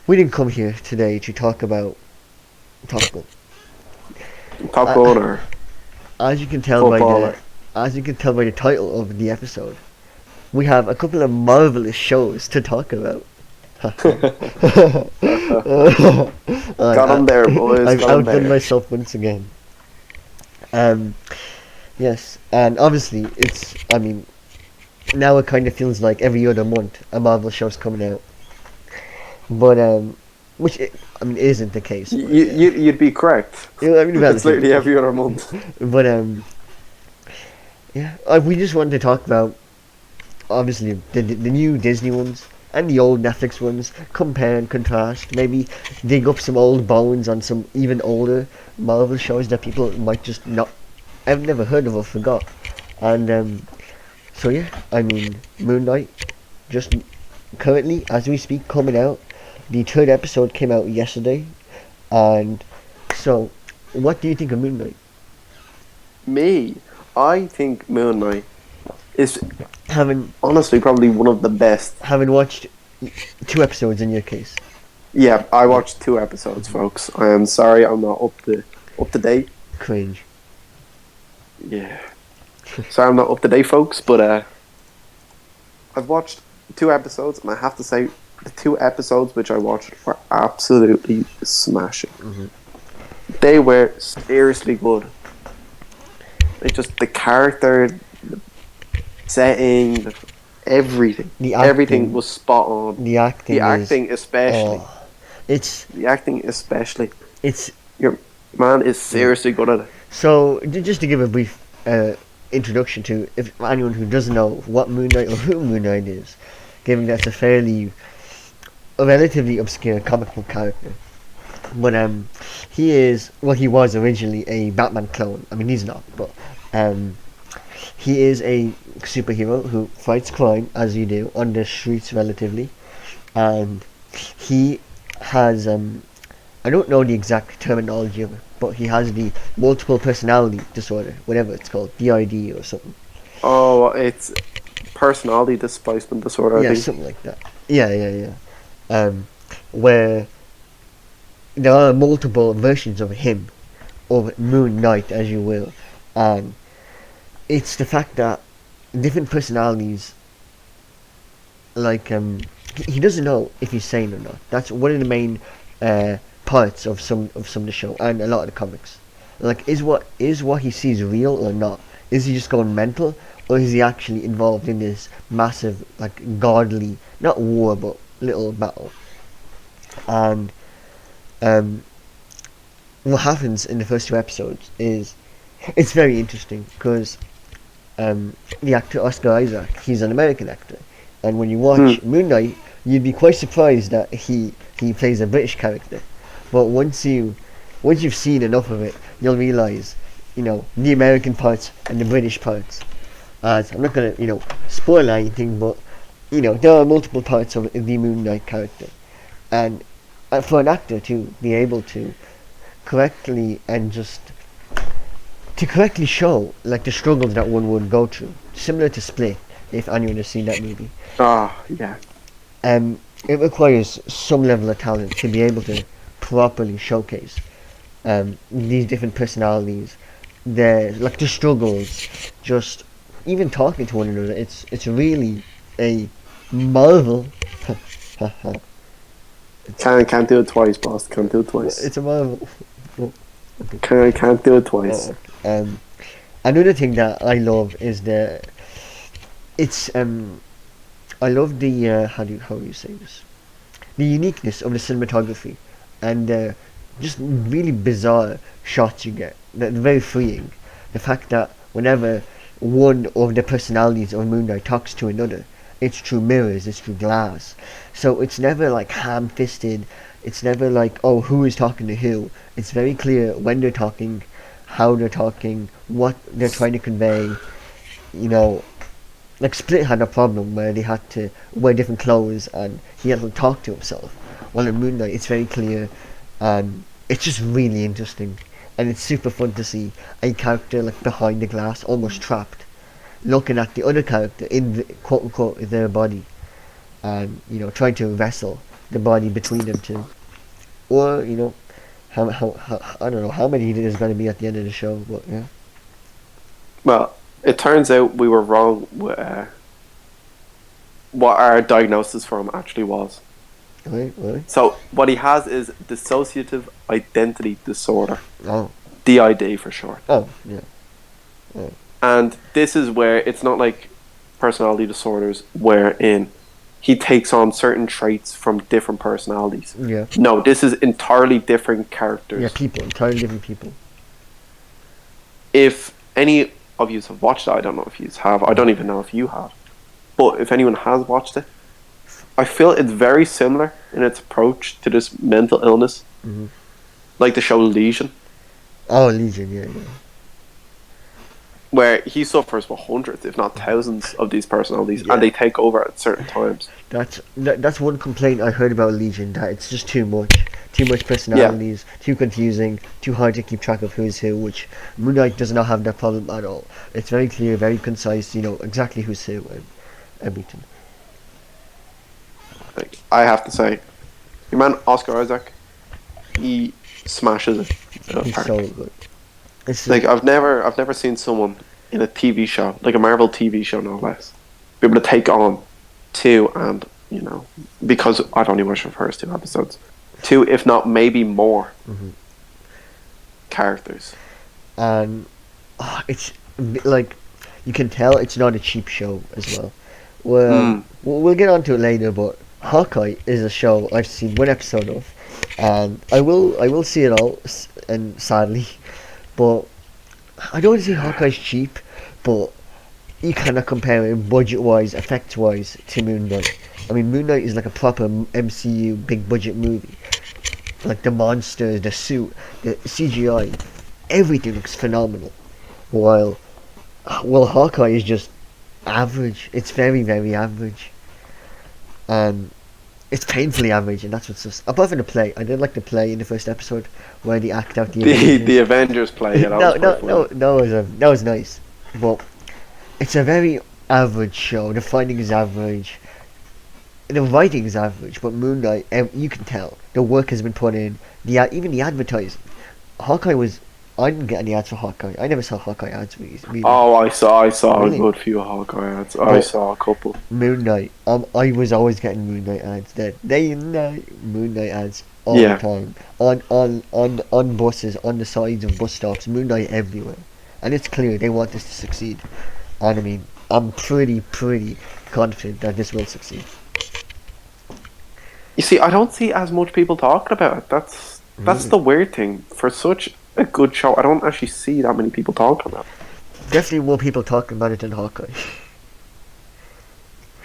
We didn't come here today to talk about topical. Popcorn Uh, or as you can tell by football the or as you can tell by the title of the episode, we have a couple of marvelous shows to talk about. got I, him there, boys. I've Got him outdone there. myself once again. Um, yes, and obviously it's. I mean, now it kind of feels like every other month a Marvel show's coming out, but which I mean isn't the case. But You'd be correct. I mean, It's literally relatively. every other month. But yeah, we just wanted to talk about obviously the new Disney ones and the old Netflix ones, compare and contrast, maybe dig up some old bones on some even older Marvel shows that people might just not have never heard of or forgot. And so yeah, I mean Moon Knight just currently as we speak coming out. The third episode came out yesterday, and so what do you think of Moon Knight? Me, I think Moon Knight is Having honestly probably one of the best. having watched two episodes in your case. Yeah, I watched 2 episodes, folks. I am sorry I'm not up to date. Cringe. Yeah, sorry I'm not up to date, folks. But I've watched 2 episodes, and I have to say the 2 episodes which I watched were absolutely smashing. Mm-hmm. They were seriously good. Like just the character, the setting, everything. The Everything acting, was spot on. the acting The is acting especially. oh, it's The acting especially. it's Your man is seriously good at it. so just to give a brief introduction to if anyone who doesn't know what Moon Knight or who Moon Knight is, given that's a relatively obscure comic book character. But he was originally a Batman clone. I mean he's not, but um he is a superhero who fights crime as you do on the streets relatively, and he has I don't know the exact terminology of it, but he has the multiple personality disorder, whatever it's called, BID or something. Oh, it's personality displacement disorder, I Yeah, think. something like that. Yeah. Where there are multiple versions of him, of Moon Knight, as you will, and it's the fact that different personalities, like he doesn't know if he's sane or not. That's one of the main parts of some of the show and a lot of the comics. Like, is what he sees real or not? Is he just going mental, or is he actually involved in this massive, like, godly, not war, but little battle? And um, what happens in the first 2 episodes is it's very interesting because the actor Oscar Isaac, he's an American actor, and when you Hmm. watch Moon Knight, you'd be quite surprised that he plays a British character. But once you've seen enough of it, you'll realize, the American parts and the British parts. As I'm not gonna, spoil anything, but there are multiple parts of the Moon Knight character, and for an actor to be able to correctly and just to correctly show like the struggles that one would go through, similar to Split, if anyone has seen that movie. Ah, yeah. It requires some level of talent to be able to properly showcase these different personalities, the struggles, just even talking to one another. It's really a marvel. Can't do it twice, boss. Can't do it twice. It's a marvel. Can't do it twice. Another thing that I love is it's I love the how do you say this? The uniqueness of the cinematography and just really bizarre shots you get. They're very freeing. The fact that whenever one of the personalities of Moon Knight talks to another, it's through mirrors, it's through glass. So it's never like ham-fisted. It's never like, oh, who is talking to who. It's very clear when they're talking, how they're talking, what they're trying to convey. You know, like Split had a problem where they had to wear different clothes and he had to talk to himself. While in Moon Knight, it's very clear, and it's just really interesting, and it's super fun to see a character like behind the glass, almost trapped, looking at the other character in the, quote unquote their body, and trying to wrestle the body between them two, or how I don't know how many there's going to be at the end of the show, but yeah. Well, it turns out we were wrong with what our diagnosis for him actually was. Really? So what he has is dissociative identity disorder. Oh. DID for short. Oh, yeah. Oh. And this is where it's not like personality disorders wherein he takes on certain traits from different personalities. Yeah. No, this is entirely different characters. Yeah, people. Entirely different people. If any of you have watched it, I don't know if you have. I don't even know if you have. But if anyone has watched it, I feel it's very similar in its approach to this mental illness. Mm-hmm. Like the show Legion. Oh, Legion, yeah. Where he suffers with hundreds, if not thousands, of these personalities, Yeah. and they take over at certain times. That's one complaint I heard about Legion, that it's just too much personalities, too confusing, too hard to keep track of who's who, which Moon Knight does not have that problem at all. It's very clear, very concise, exactly who's who and everything. Like, I have to say, your man Oscar Isaac, he smashes it. He's so good. It's like I've never seen someone in a TV show, like a Marvel TV show, no less, be able to take on two and because I've only watched the first 2 episodes, 2 if not maybe more characters, and it's like you can tell it's not a cheap show as well. Well, we'll get onto it later, but Hawkeye is a show I've seen 1 episode of, and I will see it all, and sadly. But I don't want to say Hawkeye's cheap, but you cannot compare it budget-wise, effects-wise to Moon Knight. I mean, Moon Knight is like a proper MCU big-budget movie. Like the monsters, the suit, the CGI, everything looks phenomenal. While Hawkeye is just average. It's very, very average. It's painfully average, and that's what's just... Apart from the play, I did like the play in the first episode where they act out the Avengers. the Avengers play. Yeah, that was nice, but it's a very average show. The fighting is average, the writing is average, but Moon Knight, you can tell the work has been put in. Even the advertising, Hawkeye was... I didn't get any ads for Hawkeye. I never saw Hawkeye ads really. Oh, I saw really? a good few Hawkeye ads. I saw a couple. Moon Knight. I was always getting Moon Knight ads. Day and night Moon Knight ads all the time. On buses, on the sides of bus stops. Moon Knight everywhere, and it's clear they want this to succeed. And I mean, I'm pretty confident that this will succeed. You see, I don't see as much people talking about it. That's the weird thing. For such a good show, I don't actually see that many people talking about it. Definitely more people talking about it than Hawkeye.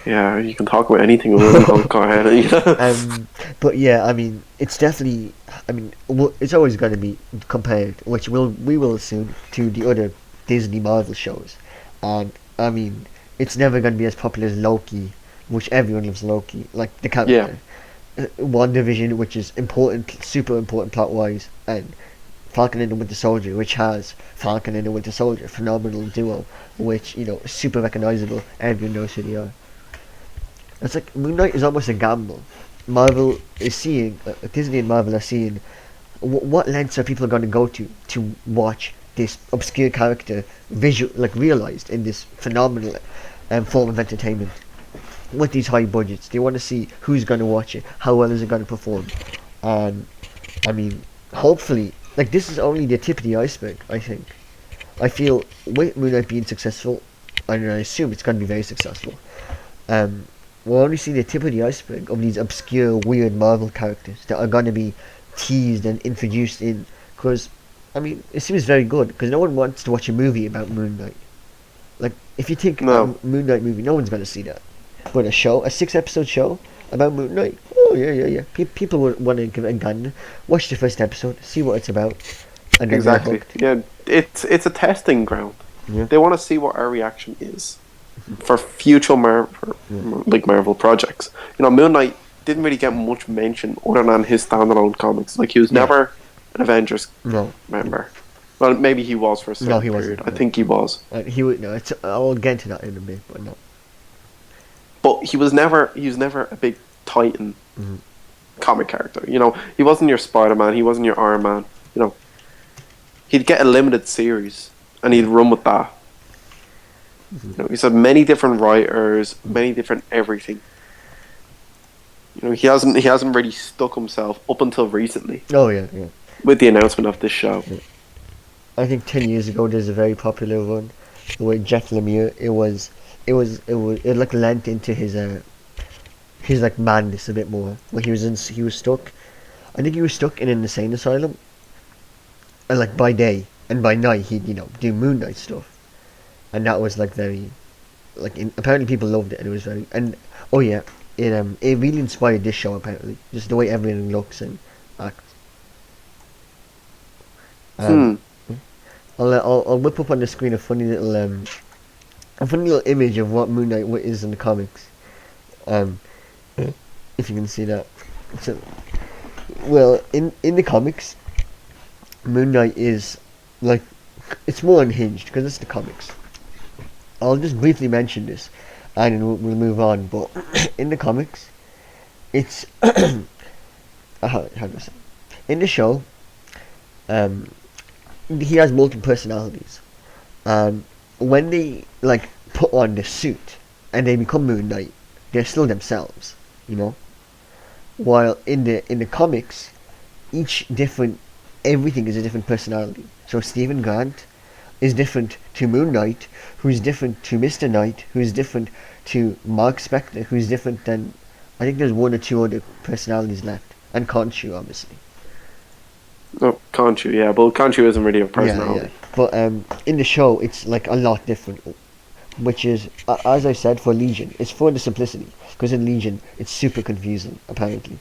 Yeah, you can talk about anything other than Hawkeye. But yeah, I mean, it's definitely... I mean, it's always going to be compared, which we will assume, to the other Disney Marvel shows. And, I mean, it's never going to be as popular as Loki, which everyone loves Loki, like the character. Yeah. WandaVision, which is important, super important plot-wise, and Falcon and the Winter Soldier, which has Falcon and the Winter Soldier, phenomenal duo, which, is super recognizable, everyone knows who they are. It's like, Moon Knight is almost a gamble. Marvel is seeing, Disney and Marvel are seeing, what lengths are people going to go to watch this obscure character realized in this phenomenal form of entertainment. With these high budgets, they want to see who's going to watch it, how well is it going to perform. And, I mean, hopefully, this is only the tip of the iceberg, I think. I feel, with Moon Knight being successful, and I assume it's going to be very successful, we'll only see the tip of the iceberg of these obscure, weird Marvel characters that are going to be teased and introduced in. Because, I mean, it seems very good, because no one wants to watch a movie about Moon Knight. If you think a Moon Knight movie, no one's going to see that. But a 6-episode show about Moon Knight, oh yeah. People would want to give it a gun, watch the first episode, see what it's about, and then exactly. Yeah, it's a testing ground. Yeah. They want to see what our reaction is for future Marvel projects. Moon Knight didn't really get much mention other than his standalone comics. He was never an Avengers member. Well, maybe he was for a certain period. I think he was. He would. No, I'll get into that in a bit, but no. But he was never a big Titan comic character. You know, he wasn't your Spider-Man. He wasn't your Iron Man. You know, he'd get a limited series and he'd run with that. You know, he's had many different writers, many different everything. You know, he hasn't really stuck himself up until recently. Oh yeah, yeah. With the announcement of this show. Yeah. I think 10 years ago there's a very popular one where Jeff Lemire it like lent into his like madness a bit more. Where he was stuck. I think he was stuck in an insane asylum. And like by day and by night he'd do Moon Knight stuff. And that was like very apparently people loved it, and it was very, and oh yeah, it really inspired this show apparently, just the way everything looks and acts. I'll whip up on the screen a funny little image of what Moon Knight is in the comics. If you can see that. So, well, in the comics, Moon Knight is like, it's more unhinged because it's the comics. I'll just briefly mention this, and then we'll move on. But in the comics, it's how do I say? In the show, he has multiple personalities, and when they like put on the suit and they become Moon Knight, they're still themselves, While in the comics, everything is a different personality. So Stephen Grant is different to Moon Knight, who's different to Mr. Knight, who's different to Mark Spector, who's different than, I think there's one or two other personalities left, and Khonshu obviously. Oh, Khonshu, yeah, but Khonshu isn't really a personality. Yeah. But in the show, it's like a lot different, which is, as I said, for Legion, it's for the simplicity, because in Legion, it's super confusing, apparently.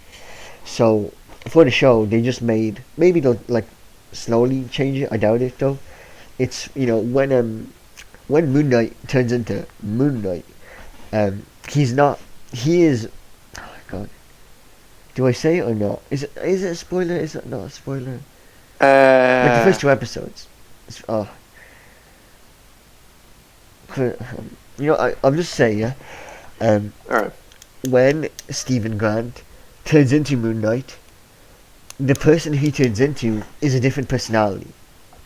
So, for the show, they just maybe they'll, like, slowly change it, I doubt it, though. It's, when Moon Knight turns into Moon Knight, he is, oh my god, do I say it or not? Is it a spoiler? Is it not a spoiler? Like the first 2 episodes. I'll just say, yeah. Alright. When Stephen Grant turns into Moon Knight, the person he turns into is a different personality.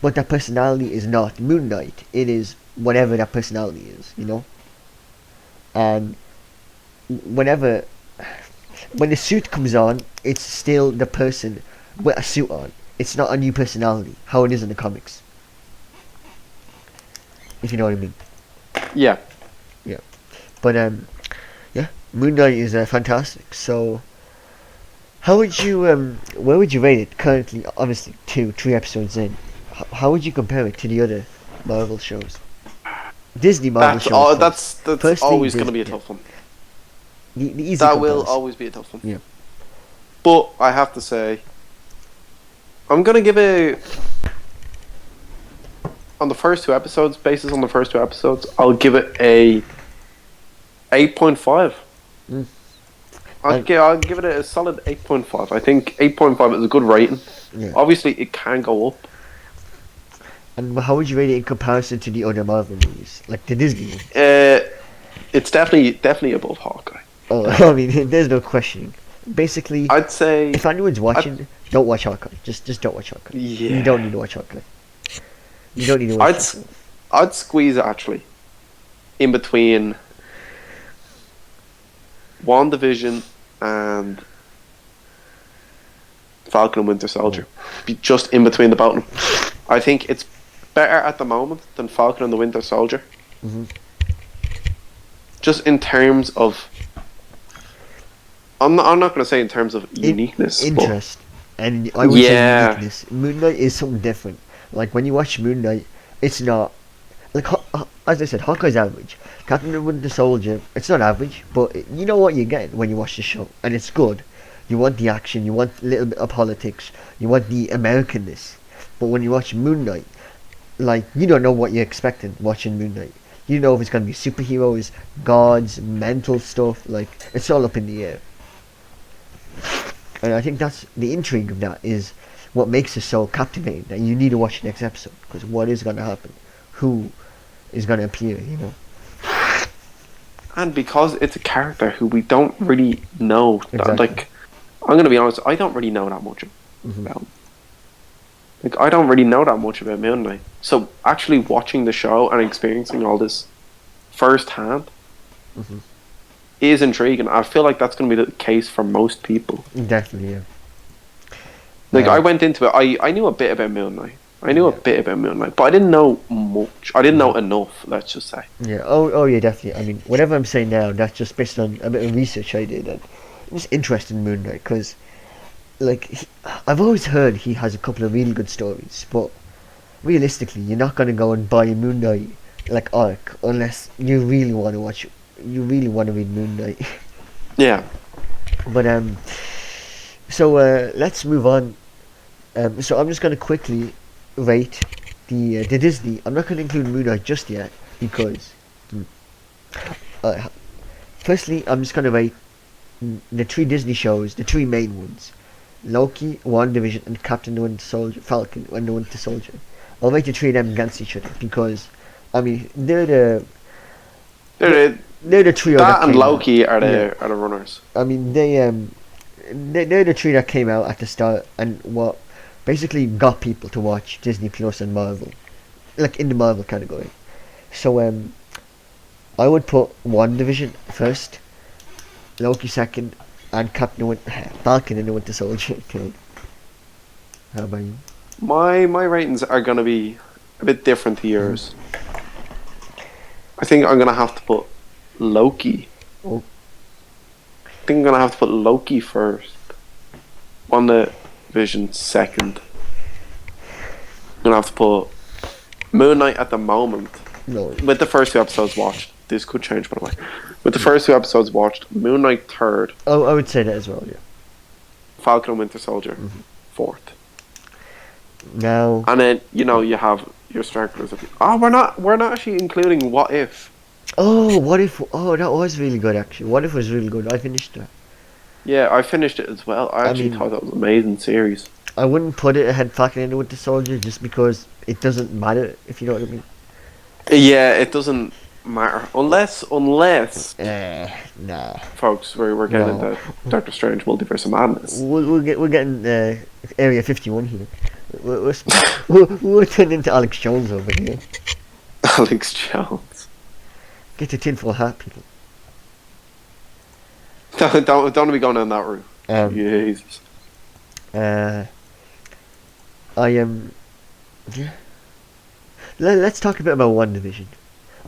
But that personality is not Moon Knight. It is whatever that personality is, And when the suit comes on, it's still the person with a suit on. It's not a new personality, how it is in the comics. If you know what I mean. Yeah. Yeah. But yeah, Moon Knight is fantastic. So, how would you where would you rate it currently? Obviously, 3 episodes in. How would you compare it to the other Marvel shows? Disney Marvel shows. That's always going to be a tough one. The easy that comparison. will always be a tough one. Yeah. But I have to say, I'm going to give it, on the first 2 episodes, basis on the first 2 episodes, I'll give it a 8.5. I'll give it a solid 8.5. I think 8.5 is a good rating. Yeah. Obviously, it can go up. And how would you rate it in comparison to the other Marvel movies, like the Disney movies? It's definitely above Hawkeye. Oh, I mean, there's no questioning. Basically, I'd say if anyone's watching, don't watch Hawkeye. Just don't watch Hawkeye. Yeah. You don't need to watch Hawkeye. You don't need to watch Hawkeye. I'd squeeze it actually in between WandaVision and Falcon and Winter Soldier. Be just in between the both of them. I think it's better at the moment than Falcon and the Winter Soldier. Mm-hmm. Just in terms of, I'm not going to say in terms of uniqueness, interest, and I would say uniqueness. Moon Knight is something different. Like when you watch Moon Knight, it's not like as I said, Hawkeye's average. Captain and Winter Soldier, it's not average, but you know what you get when you watch the show, and it's good. You want the action, you want a little bit of politics, you want the Americanness. But when you watch Moon Knight, like, you don't know what you're expecting watching Moon Knight. You know if it's going to be superheroes, gods, mental stuff, like, it's all up in the air. And I think that's the intrigue of that is what makes it so captivating, that you need to watch the next episode, because what is going to happen? Who is going to appear, And because it's a character who we don't really know. Exactly. Like, I'm gonna be honest. I don't really know that much about him. Like, I don't really know that much about Moon Knight. So actually watching the show and experiencing all this firsthand is intriguing. I feel like that's going to be the case for most people. Definitely, yeah. Like, I went into it, I knew a bit about Moon Knight. I knew a bit about Moon Knight, but I didn't know much. I didn't know enough, let's just say. Yeah, oh yeah, definitely. I mean, whatever I'm saying now, that's just based on a bit of research I did. And I'm just interested in Moon Knight because, like, I've always heard he has a couple of really good stories, but realistically, you're not going to go and buy a Moon Knight, like, arc unless you really want to watch, you really want to read Moon Knight. Yeah. But, so let's move on. So I'm just going to quickly rate the Disney. I'm not going to include Moon Knight just yet because, firstly, I'm just going to rate the 3 Disney shows, the 3 main ones: Loki, WandaVision, and Captain the Winter Soldier, Falcon and the Winter Soldier. I'll rate the 3 of them against each other because, I mean, they're the 3 that and Loki are the runners. I mean, they're the 3 that came out at the start and what basically got people to watch Disney Plus and Marvel, like in the Marvel category. So I would put WandaVision first, Loki second, and Falcon and the Winter Soldier third. How about you? My ratings are going to be a bit different to yours. I think I'm going to have to put Loki. Oh. I think I'm going to have to put Loki first. WandaVision second. I'm going to have to put Moon Knight at the moment. No. With the first 2 episodes watched. This could change, by the way. With the first 2 episodes watched, Moon Knight third. Oh, I would say that as well, yeah. Falcon and Winter Soldier fourth. Now. And then, you have your stragglers. Oh, we're not actually including What If. Oh, What If? Oh, that was really good, actually. What If was really good. I finished that. Yeah, I finished it as well. I actually thought that was an amazing series. I wouldn't put it ahead Falcon and the Winter Soldier just because it doesn't matter, if you know what I mean. Yeah, it doesn't matter. Unless nah. Folks, we're getting into Doctor Strange Multiverse of Madness. We're getting Area 51 here. We're turning into Alex Jones over here. Alex Jones. Get the tinfoil hat, people. Don't be going down that route. Jesus. I am. Yeah. Let's talk a bit about WandaVision.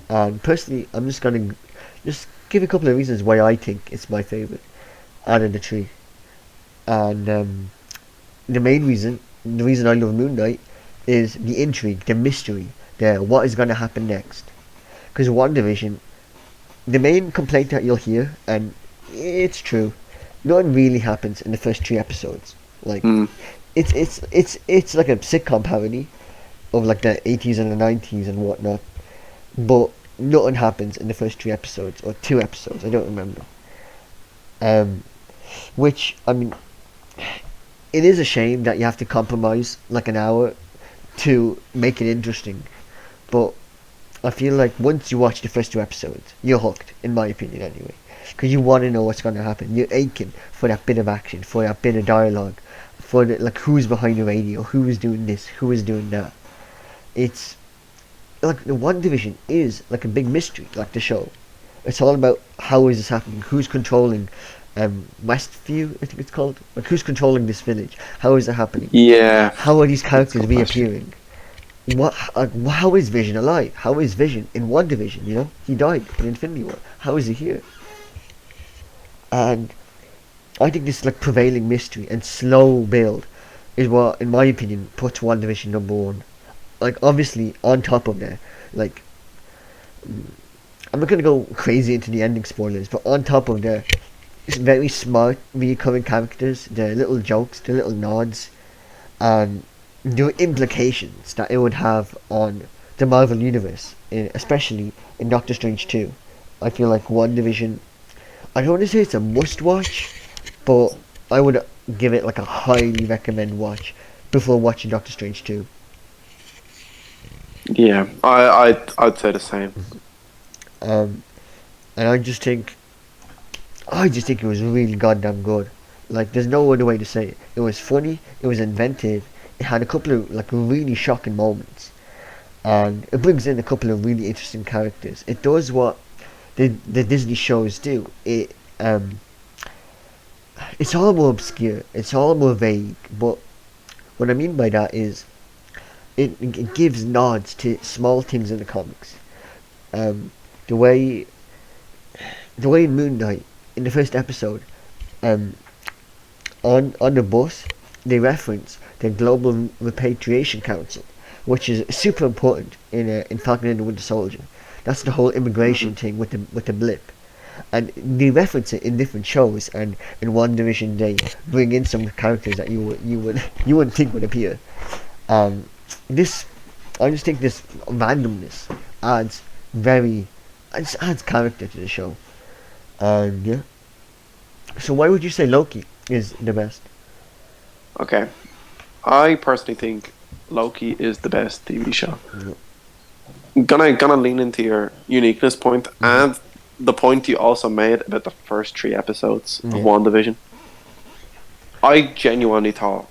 And personally, I'm just gonna give a couple of reasons why I think it's my favorite out of the 3. And the main reason, the reason I love Moon Knight, is the intrigue, the mystery, what is gonna happen next. Because WandaVision, the main complaint that you'll hear, and it's true, nothing really happens in the first 3 episodes. Like, it's like a sitcom parody of like the 80s and the 90s and whatnot, but nothing happens in the first 3 episodes or 2 episodes. I don't remember. Which, I mean, it is a shame that you have to compromise like an hour to make it interesting, but I feel like once you watch the first 2 episodes, you're hooked, in my opinion anyway, because you want to know what's going to happen. You're aching for that bit of action, for that bit of dialogue, for like who's behind the radio, who is doing this, who is doing that. It's like the WandaVision is like a big mystery, like the show. It's all about how is this happening, who's controlling Westview, I think it's called. Like, who's controlling this village? How is it happening? Yeah. How are these characters reappearing? How is Vision alive? How is Vision in WandaVision? You know, he died in Infinity War. How is he here? And I think this like prevailing mystery and slow build is what, in my opinion, puts WandaVision number 1. Like, obviously, on top of that, like, I'm not gonna go crazy into the ending spoilers, but on top of that, it's very smart recurring characters, the little jokes, the little nods, and the implications that it would have on the Marvel Universe, especially in Doctor Strange 2. I feel like WandaVision, I don't want to say it's a must-watch, but I would give it like a highly recommend watch before watching Doctor Strange 2. Yeah, I'd say the same. And I just think it was really goddamn good. Like, there's no other way to say it. It was funny. It was inventive. It had a couple of like really shocking moments, and it brings in a couple of really interesting characters. It does what the Disney shows do. It's all more obscure. It's all more vague. But what I mean by that is, it gives nods to small things in the comics. Um, the way in Moon Knight, in the first episode, um, on the bus, they reference the Global Repatriation Council, which is super important in Falcon and the Winter Soldier. That's the whole immigration thing with the blip, and they reference it in different shows. And in One Division, they bring in some characters that you wouldn't think would appear. This, I just think this randomness adds adds character to the show. And yeah. So why would you say Loki is the best? Okay. I personally think Loki is the best TV show. Yeah. Gonna lean into your uniqueness point and the point you also made about the first 3 episodes of WandaVision. I genuinely thought,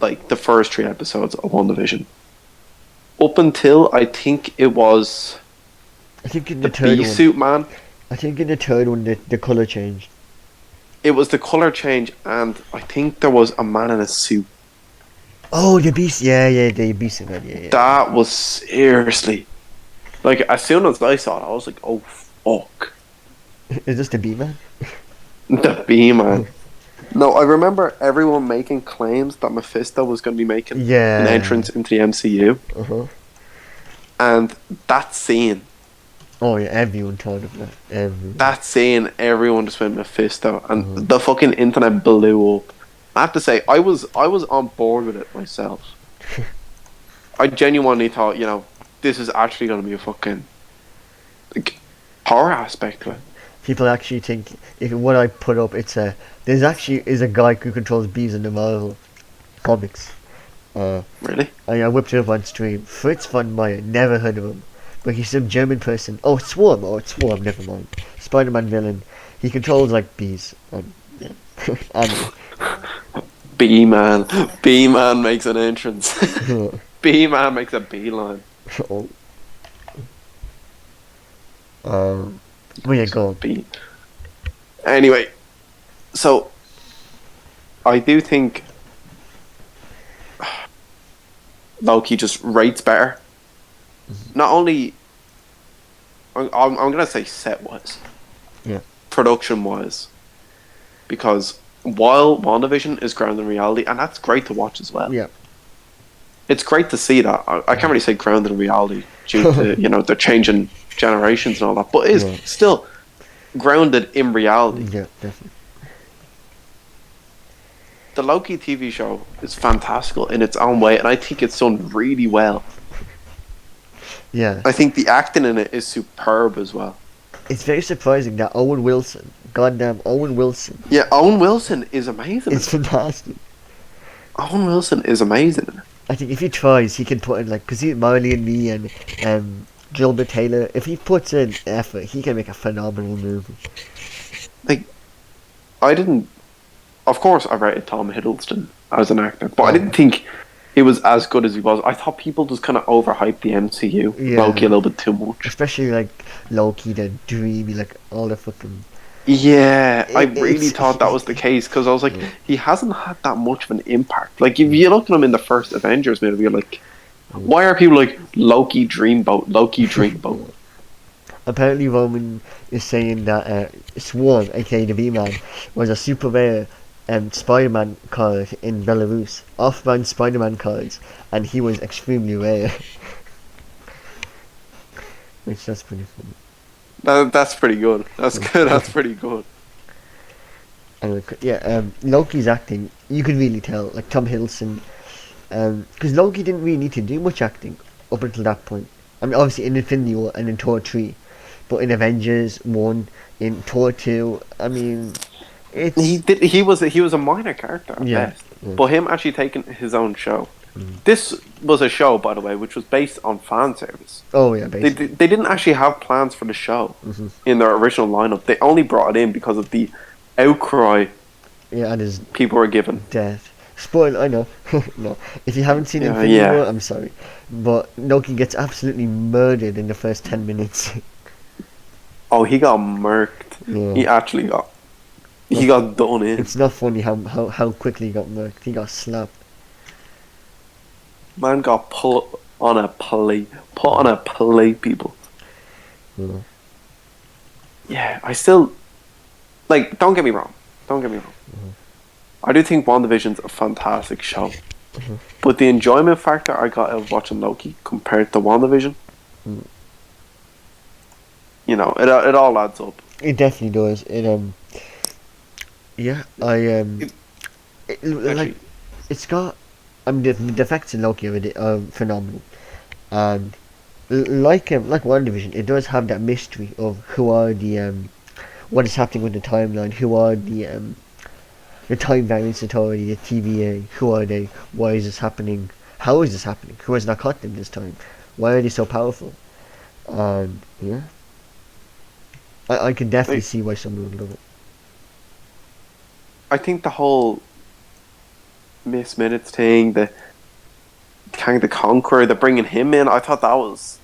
like, the first 3 episodes of WandaVision, up until I think it was I think in the the third bee one. suit man. I think in the third one the colour changed. It was the color change, and I think there was a man in a suit. Oh, the beast! Yeah, the beast man. Yeah. That was seriously, like, as soon as I saw it, I was like, "Oh fuck!" Is this the bee man? The bee man. No, I remember everyone making claims that Mephisto was going to be making an entrance into the MCU, and that scene. Oh yeah, everyone thought of that. Everyone. That scene, everyone just went Mephisto, and the fucking internet blew up. I have to say, I was on board with it myself. I genuinely thought, this is actually going to be a fucking, like, horror aspect to it. People actually think if what I put up, there's actually a guy who controls bees in the Marvel comics. Really? I whipped it up on stream. Fritz von Meyer, never heard of him. But he's some German person. Oh, Swarm, never mind. Spider-Man villain. He controls, like, bees. Yeah. And B-Man. B-Man makes an entrance. B-Man makes a beeline. Oh. Where you go? Anyway, so I do think Loki just rates better. Not only, I'm gonna say set-wise, production-wise, because while WandaVision is grounded in reality, and that's great to watch as well. Yeah. It's great to see that. I can't really say grounded in reality due to, they're changing generations and all that, but it's still grounded in reality. Yeah, definitely. The Loki TV show is fantastical in its own way, and I think it's done really well. Yeah. I think the acting in it is superb as well. It's very surprising that Owen Wilson, goddamn Owen Wilson. Yeah, Owen Wilson is amazing. It's fantastic. Owen Wilson is amazing. I think if he tries, he can put in, like, because he's Marley and Me and Gilbert Taylor. If he puts in effort, he can make a phenomenal movie. Like, of course I rated Tom Hiddleston as an actor, but I didn't think he was as good as he was. I thought people just kind of overhyped the MCU Loki a little bit too much. Especially, like, Loki, the dreamy, like, all the fucking... Yeah, I really thought that was the case, because I was like, he hasn't had that much of an impact. Like, if you look at him in the first Avengers movie, you're like, why are people like, Loki Dreamboat, Loki Dreamboat? Apparently Roman is saying that Swarm, aka the V-Man, was a super rare Spider-Man card in Belarus. Off-brand Spider-Man cards, and he was extremely rare. Which, that's pretty funny. That's pretty good. That's good. That's pretty good. And Loki's acting, you can really tell. Like Tom Hiddleston, because Loki didn't really need to do much acting up until that point. I mean, obviously in Infinity War and in Thor 3, but in Avengers 1, in Thor 2, I mean, he was a minor character at best. Yeah. But him actually taking his own show. This was a show, by the way, which was based on fan service. Oh yeah, basically. They didn't actually have plans for the show in their original lineup. They only brought it in because of the outcry Yeah, and his people were given. death. Spoil, I know. No. If you haven't seen Infinity Yeah. War, I'm sorry. But Loki gets absolutely murdered in the first 10 minutes. Oh, he got murked. Yeah. He actually got. He got done in. It's not funny how quickly he got murked. He got slapped. Man got put on a plate. Put on a plate, people. Yeah. Yeah, I still. Like, don't get me wrong. I do think WandaVision's a fantastic show. But the enjoyment factor I got out of watching Loki compared to WandaVision, you know, it all adds up. It definitely does. Yeah, like, it's got. I mean, the effects in Loki are phenomenal, and like WandaVision, it does have that mystery of who are the what is happening with the timeline, who are the Time Variance Authority, the TVA, who are they? Why is this happening? How is this happening? Who has not caught them this time? Why are they so powerful? And yeah, I can definitely see why someone would love it. I think the whole Miss Minutes thing, the Kang the Conqueror, they're bringing him in. I thought that was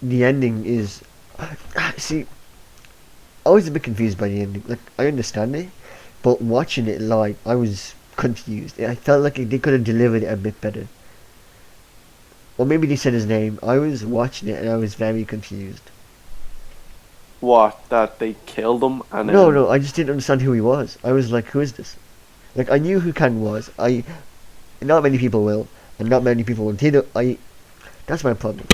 The ending is, see, I was a bit confused by the ending. Like, I understand it, but watching it live, I was confused. I felt like they could have delivered it a bit better. Or maybe they said his name. I was watching it and I was very confused. what, that they killed him and No, I just didn't understand who he was. I was like, who is this? Like, I knew who Kang was. Not many people will, and not many people will. That's my problem.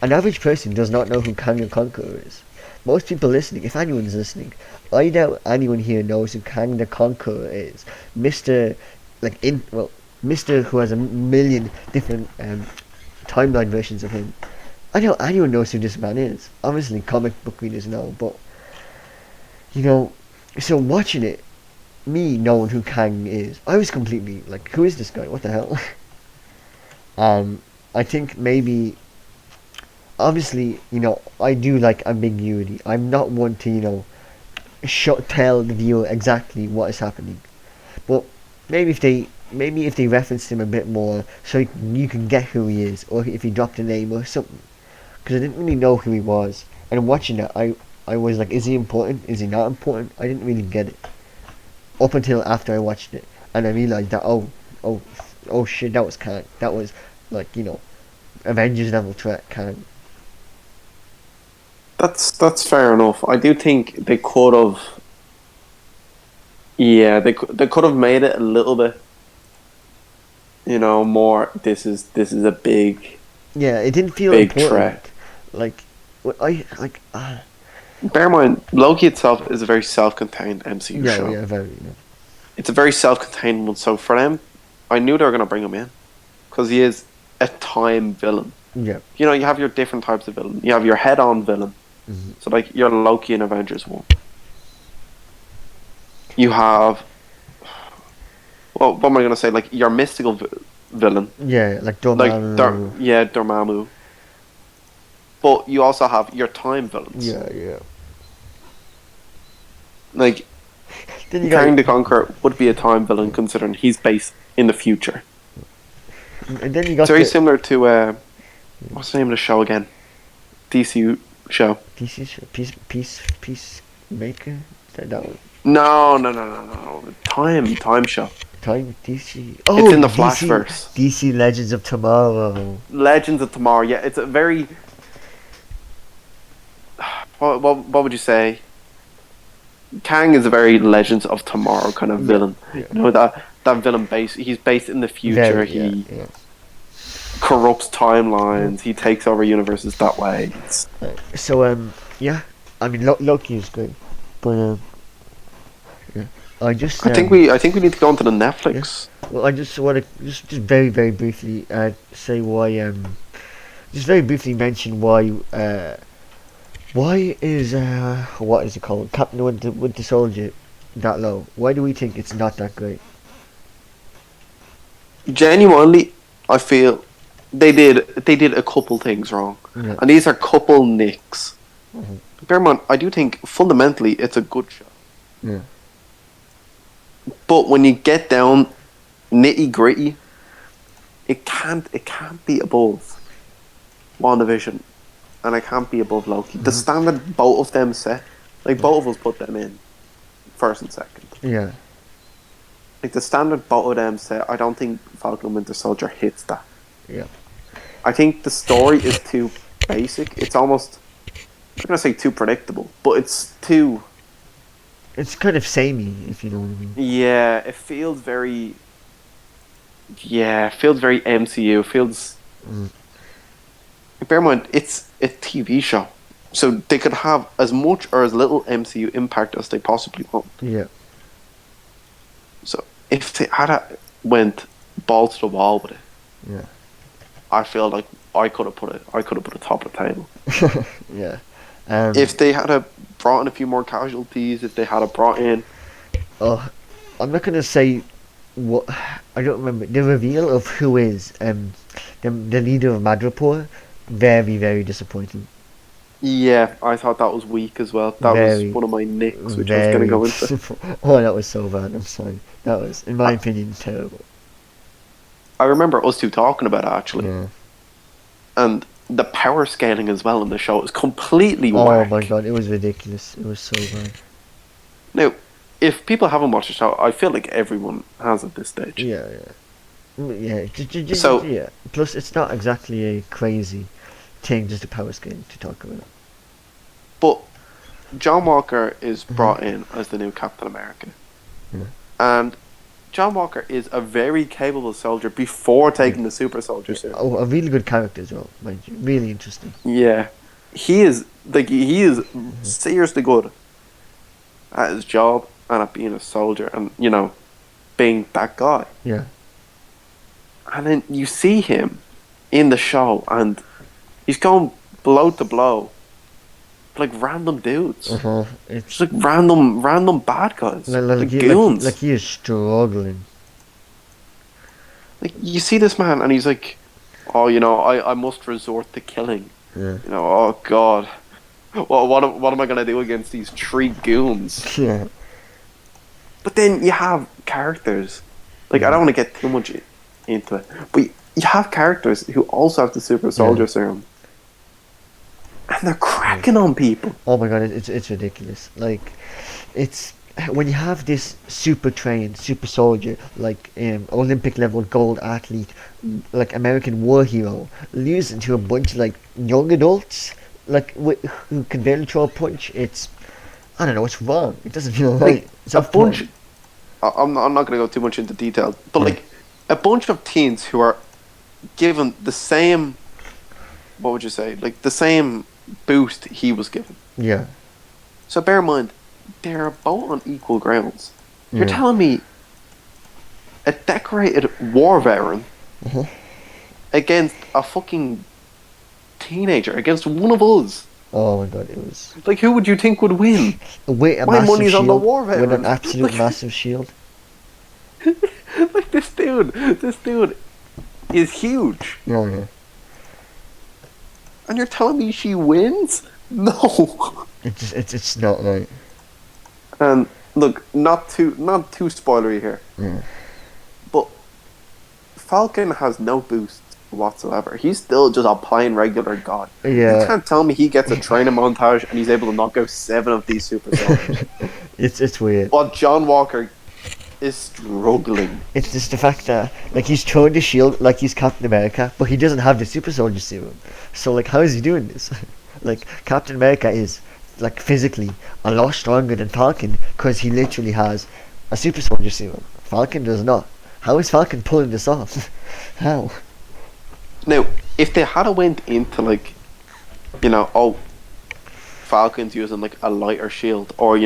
An average person does not know who Kang the Conqueror is. Most people listening, if anyone's listening, I doubt anyone here knows who Kang the Conqueror is. Mr. Who has a million different timeline versions of him. I doubt anyone knows who this man is. Obviously, comic book readers know, but so watching it, me knowing who Kang is, I was completely like, who is this guy? What the hell? I think maybe, obviously, I do like ambiguity. I'm not one to, tell the viewer exactly what is happening. But maybe if they referenced him a bit more, so you can get who he is, or if he dropped a name or something, because I didn't really know who he was. And watching that, I was like, is he important? Is he not important? I didn't really get it up until after I watched it, and I realized that oh shit, that was Kang. That was like Avengers level threat Kang. that's fair enough. I do think they could have. Yeah, they could have made it a little bit. More. This is a big. Yeah, it didn't feel big important. threat. Like, what I like. Bear in mind, Loki itself is a very self-contained MCU show. Yeah, very. Yeah. It's a very self-contained one. So for them, I knew they were going to bring him in because he is a time villain. Yeah. You have your different types of villain. You have your head-on villain. Mm-hmm. So like your Loki in Avengers 1. You have. Well, what am I going to say? Like your mystical villain. Yeah, like Dormammu. Dormammu. But you also have your time villains. Yeah. Like, Kang the Conqueror would be a time villain considering he's based in the future. And then you got it's very similar to what's the name of the show again? DC show. DC show. Peacemaker. That one. No. Time show. Time DC. Oh, it's in the Flashverse. DC Legends of Tomorrow. Legends of Tomorrow. Yeah, it's a very. What would you say? Kang is a very Legends of Tomorrow kind of villain. Yeah. That villain he's based in the future. He corrupts timelines. He takes over universes that way. So yeah, I mean Loki is great, but yeah, I think we need to go onto the Netflix. Yeah. Well, I just want to just very very briefly say why just very briefly mention why is what is it called, Captain Winter Soldier that low? Why do we think it's not that great? Genuinely, I feel they did a couple things wrong, and these are couple nicks. Mm-hmm. Bear in mind, I do think fundamentally it's a good show. Yeah. But when you get down nitty gritty, it can't be above WandaVision, and it can't be above Loki. The standard both of them set, like both of us put them in first and second. Yeah. Like the standard both of them set, I don't think Falcon and Winter Soldier hits that. Yeah. I think the story is too basic. It's almost, I'm gonna say too predictable, but it's too. It's kind of samey, if you know what I mean. Yeah, it feels very. Yeah, it feels very MCU. It feels. Bear in mind, it's a TV show, so they could have as much or as little MCU impact as they possibly want. Yeah. So if they went balls to the wall with it, Yeah. I feel like I could have put it top of the table. Yeah. If they had brought in a few more casualties, if they had brought in. Oh, I'm not gonna say what I don't remember the reveal of who is the leader of Madripoor. Very, very disappointing. Yeah, I thought that was weak as well. That was one of my nicks, which I was going to go into. Oh, that was so bad. I'm sorry. That was, in my opinion, terrible. I remember us two talking about it, actually. Yeah. And the power scaling as well in the show is completely Oh whack. my god, it was ridiculous. It was so bad. Now, if people haven't watched the show, I feel like everyone has at this stage. Yeah, yeah. Yeah, so, yeah. Plus, it's not exactly a crazy thing, just a power scaling to talk about. But John Walker is brought in as the new Captain America. Yeah. And John Walker is a very capable soldier before taking the super soldier suit. Oh, a really good character as well, mind you. Really interesting. Yeah. He is seriously good at his job and at being a soldier and, being that guy. Yeah. And then you see him in the show and he's going blow to blow. Like random dudes. It's just like random bad guys. Like goons. Like he is struggling. Like you see this man and he's like, oh, I must resort to killing. Yeah. Oh god. Well, what am I gonna do against these 3 goons? Yeah. But then you have characters. Like I don't want to get too much into it, but you have characters who also have the super soldier serum. And they're cracking on people. Oh my god, it's ridiculous. Like, it's when you have this super trained, super soldier, like Olympic level gold athlete, like American war hero, losing to a bunch of like young adults, like who can barely throw a punch. It's, I don't know, it's wrong. It doesn't feel right. It's a bunch. I'm not going to go too much into detail, but like a bunch of teens who are given the same. What would you say? Like the same boost he was given. Yeah. So bear in mind, they're both on equal grounds. You're telling me a decorated war veteran against a fucking teenager, against one of us. Oh my god, it was like, who would you think would win? My money's on the war veteran with an absolute massive shield. Like this dude is huge. Oh yeah. And you're telling me she wins? No. It's not right. And look, not too spoilery here. Yeah. But Falcon has no boost whatsoever. He's still just a plain regular god. Yeah. You can't tell me he gets a training montage and he's able to knock out 7 of these super soldiers. It's weird. But John Walker is struggling. It's just the fact that like he's throwing the shield like he's Captain America, but he doesn't have the super soldier serum. So like, how is he doing this? Like Captain America is like physically a lot stronger than Falcon because he literally has a super soldier serum. Falcon does not. How is Falcon pulling this off? How? Now, if they had went into like, Falcon's using like a lighter shield, or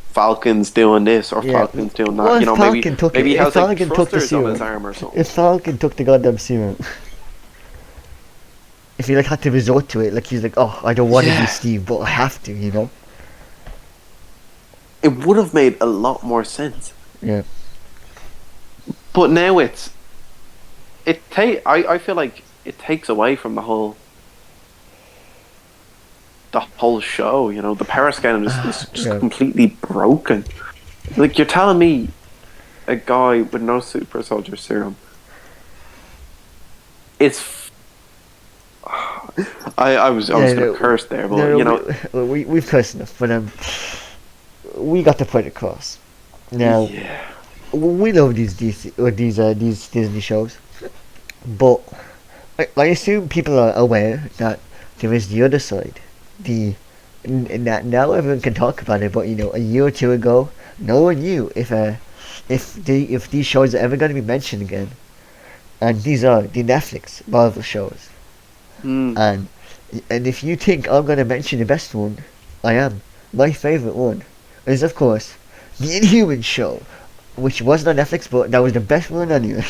Falcon's doing this, or Falcon's doing that. Well, maybe he has like thrusters on his arm or something. If Falcon took the goddamn serum, if he like had to resort to it, like he's like, oh, I don't want to be Steve, but I have to, It would have made a lot more sense. Yeah. But now I feel like it takes away from the whole show. The power scaling is just completely broken. Like, you're telling me a guy with no super soldier serum is. I was gonna curse there, but you know. We've cursed enough, but we got the point across. Now, Yeah. we love these these Disney shows, but I assume people are aware that there is the other side. That now everyone can talk about it, but a year or two ago, no one knew if these shows are ever going to be mentioned again. And these are the Netflix Marvel shows. Mm. And if you think I'm going to mention the best one, I am. My favourite one is, of course, the Inhuman show, which wasn't on Netflix, but that was the best one anyway.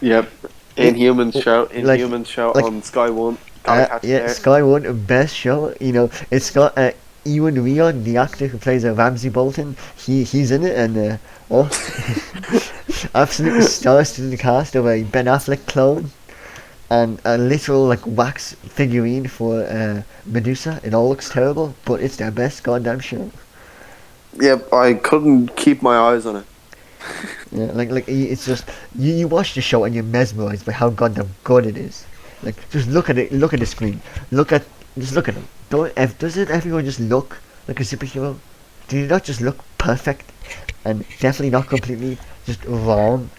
Yep. Inhuman show like, on Sky One. Gotta catch yeah, there. Sky One, best show. It's got Ewan Rion, the actor who plays Ramsay Bolton. He's in it, and absolutely star-studded cast of a Ben Affleck clone and a literal wax figurine for Medusa. It all looks terrible, but it's their best goddamn show. Yep, I couldn't keep my eyes on it. Yeah, it's just you watch the show and you're mesmerized by how goddamn good it is. Like, just look at it, look at the screen, look at them. Doesn't everyone just look like a superhero? Do you not just look perfect and definitely not completely just wrong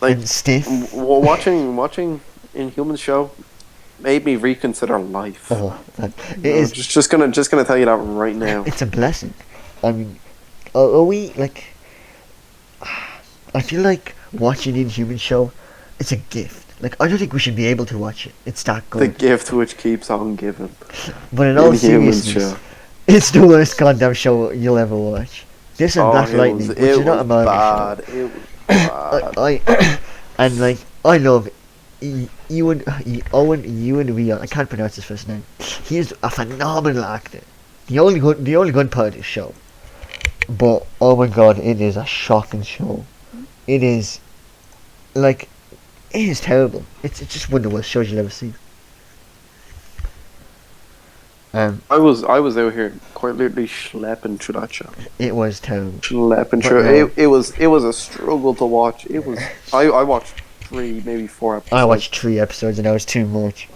Like, and stiff? watching Inhuman show made me reconsider life. Oh, it is just gonna tell you that right now. It's a blessing. I mean, are we like? I feel like watching the Inhuman show, it's a gift. Like, I don't think we should be able to watch it. It's that good. The gift which keeps on giving. But in all seriousness, it's the worst goddamn show you'll ever watch. This and Black Lightning, which is not a Marvel show. It was bad. I love Owen Wilson. I can't pronounce his first name. He is a phenomenal actor. The only good part of this show. But oh my god, it is a shocking show. It is it is terrible. It's just one of the worst shows you'll ever see. I was out here quite literally schlepping through that show. It was terrible. Schlepping through. It was a struggle to watch. It was. I watched 3, maybe 4 episodes. I watched 3 episodes and that was too much.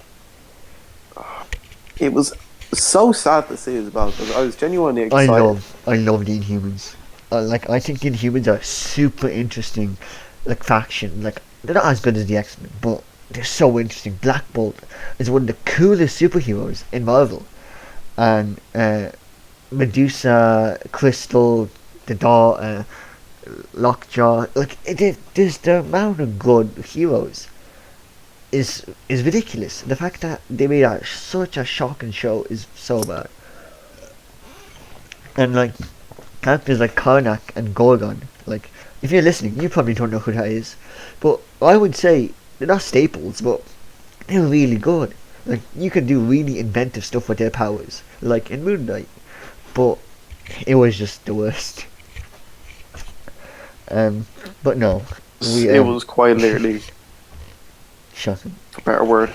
It was so sad to see as well because I was genuinely excited. I love the Inhumans. I think the Inhumans are super interesting, faction. They're not as good as the X-Men, but they're so interesting. Black Bolt is one of the coolest superheroes in Marvel, and Medusa, Crystal, the Daw, Lockjaw. There's the amount of good heroes is ridiculous. The fact that they made such a shocking show is so bad. And characters like Karnak and Gorgon, if you're listening, you probably don't know who that is, but I would say they're not staples, but they're really good. You can do really inventive stuff with their powers, like in Moon Knight, but it was just the worst. But no, it was quite literally shocking. A better word,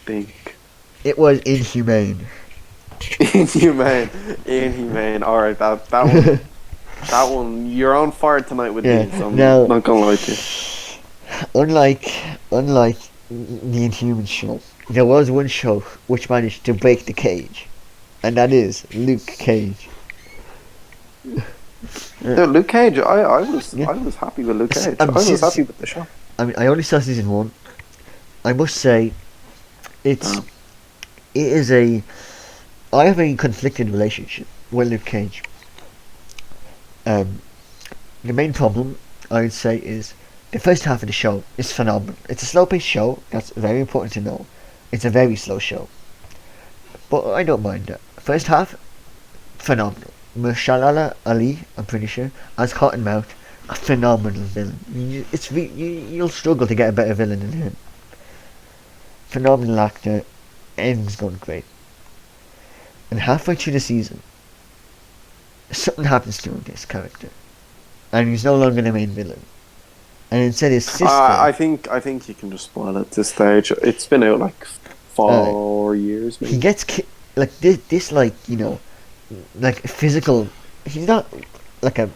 big. It was inhumane. Inhumane. All right, that one. That one, you're on fire tonight with these. I'm not gonna lie to you. Unlike the Inhuman show, there was one show which managed to break the cage, and that is Luke Cage. No, Luke Cage. I was happy with Luke Cage. I was happy with the show. I mean, I only saw season 1. I must say, I have a conflicted relationship with Luke Cage. The main problem, I would say, is the first half of the show is phenomenal. It's a slow-paced show. That's very important to know. It's a very slow show, but I don't mind that. First half, phenomenal. Mahershala Ali, I'm pretty sure, as Cottonmouth, a phenomenal villain. You'll struggle to get a better villain than him. Phenomenal actor. Everything's going great. And halfway through the season, something happens to this character, and he's no longer the main villain. And instead, his sister. I think you can just spoil it at this stage. It's been out 4 years. Maybe. He gets this physical he's not like a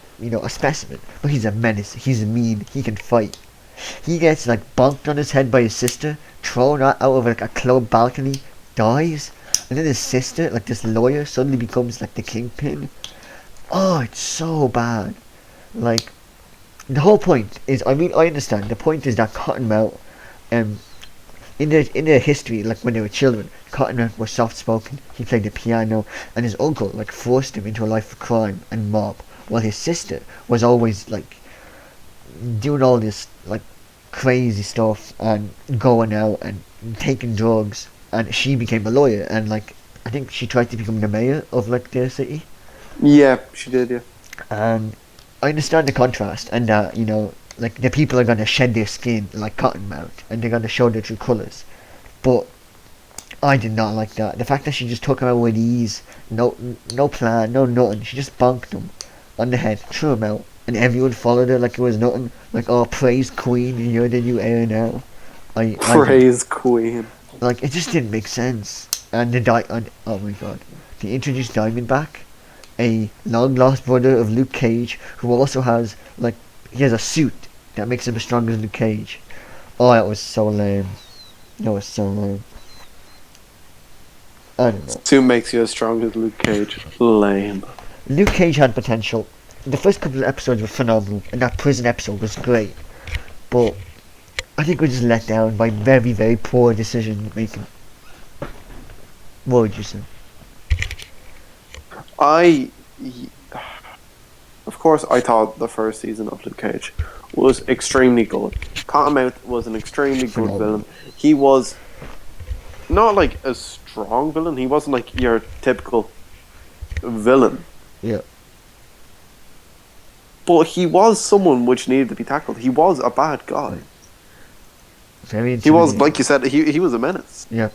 specimen, but he's a menace. He's mean. He can fight. He gets like bonked on his head by his sister, thrown out of like a club balcony, dies, and then his sister, like this lawyer, suddenly becomes like the kingpin. Oh, it's so bad. Like the whole point is, I mean, I understand. The point is that Cottonmouth, um, in their history, like when they were children, Cottonmouth was soft spoken. He played the piano, and his uncle like forced him into a life of crime and mob, while his sister was always like doing all this like crazy stuff and going out and taking drugs, and she became a lawyer, and like I think she tried to become the mayor of like their city. Yeah, she did. Yeah. And I understand the contrast, and that like the people are gonna shed their skin like Cottonmouth, and they're gonna show their true colours. But I did not like that. The fact that she just took him out with ease, no plan, no nothing. She just bonked him on the head, threw him out, and everyone followed her like it was nothing. Like, oh, praise Queen, you're the new heir now. Praise Queen. Like, it just didn't make sense. And oh my god, they introduced Diamondback, a long lost brother of Luke Cage, who also has like he has a suit that makes him as strong as Luke Cage. Oh, that was so lame. That was so lame. I don't know. Suit makes you as strong as Luke Cage. Lame. Luke Cage had potential. The first couple of episodes were phenomenal, and that prison episode was great. But I think we were just let down by very, very poor decision making. What would you say? Of course, I thought the first season of Luke Cage was extremely good. Cottonmouth was an extremely good villain. He was not like a strong villain. He wasn't like your typical villain. Yeah. But he was someone which needed to be tackled. He was a bad guy. Very He was, like you said, he was a menace. Yeah.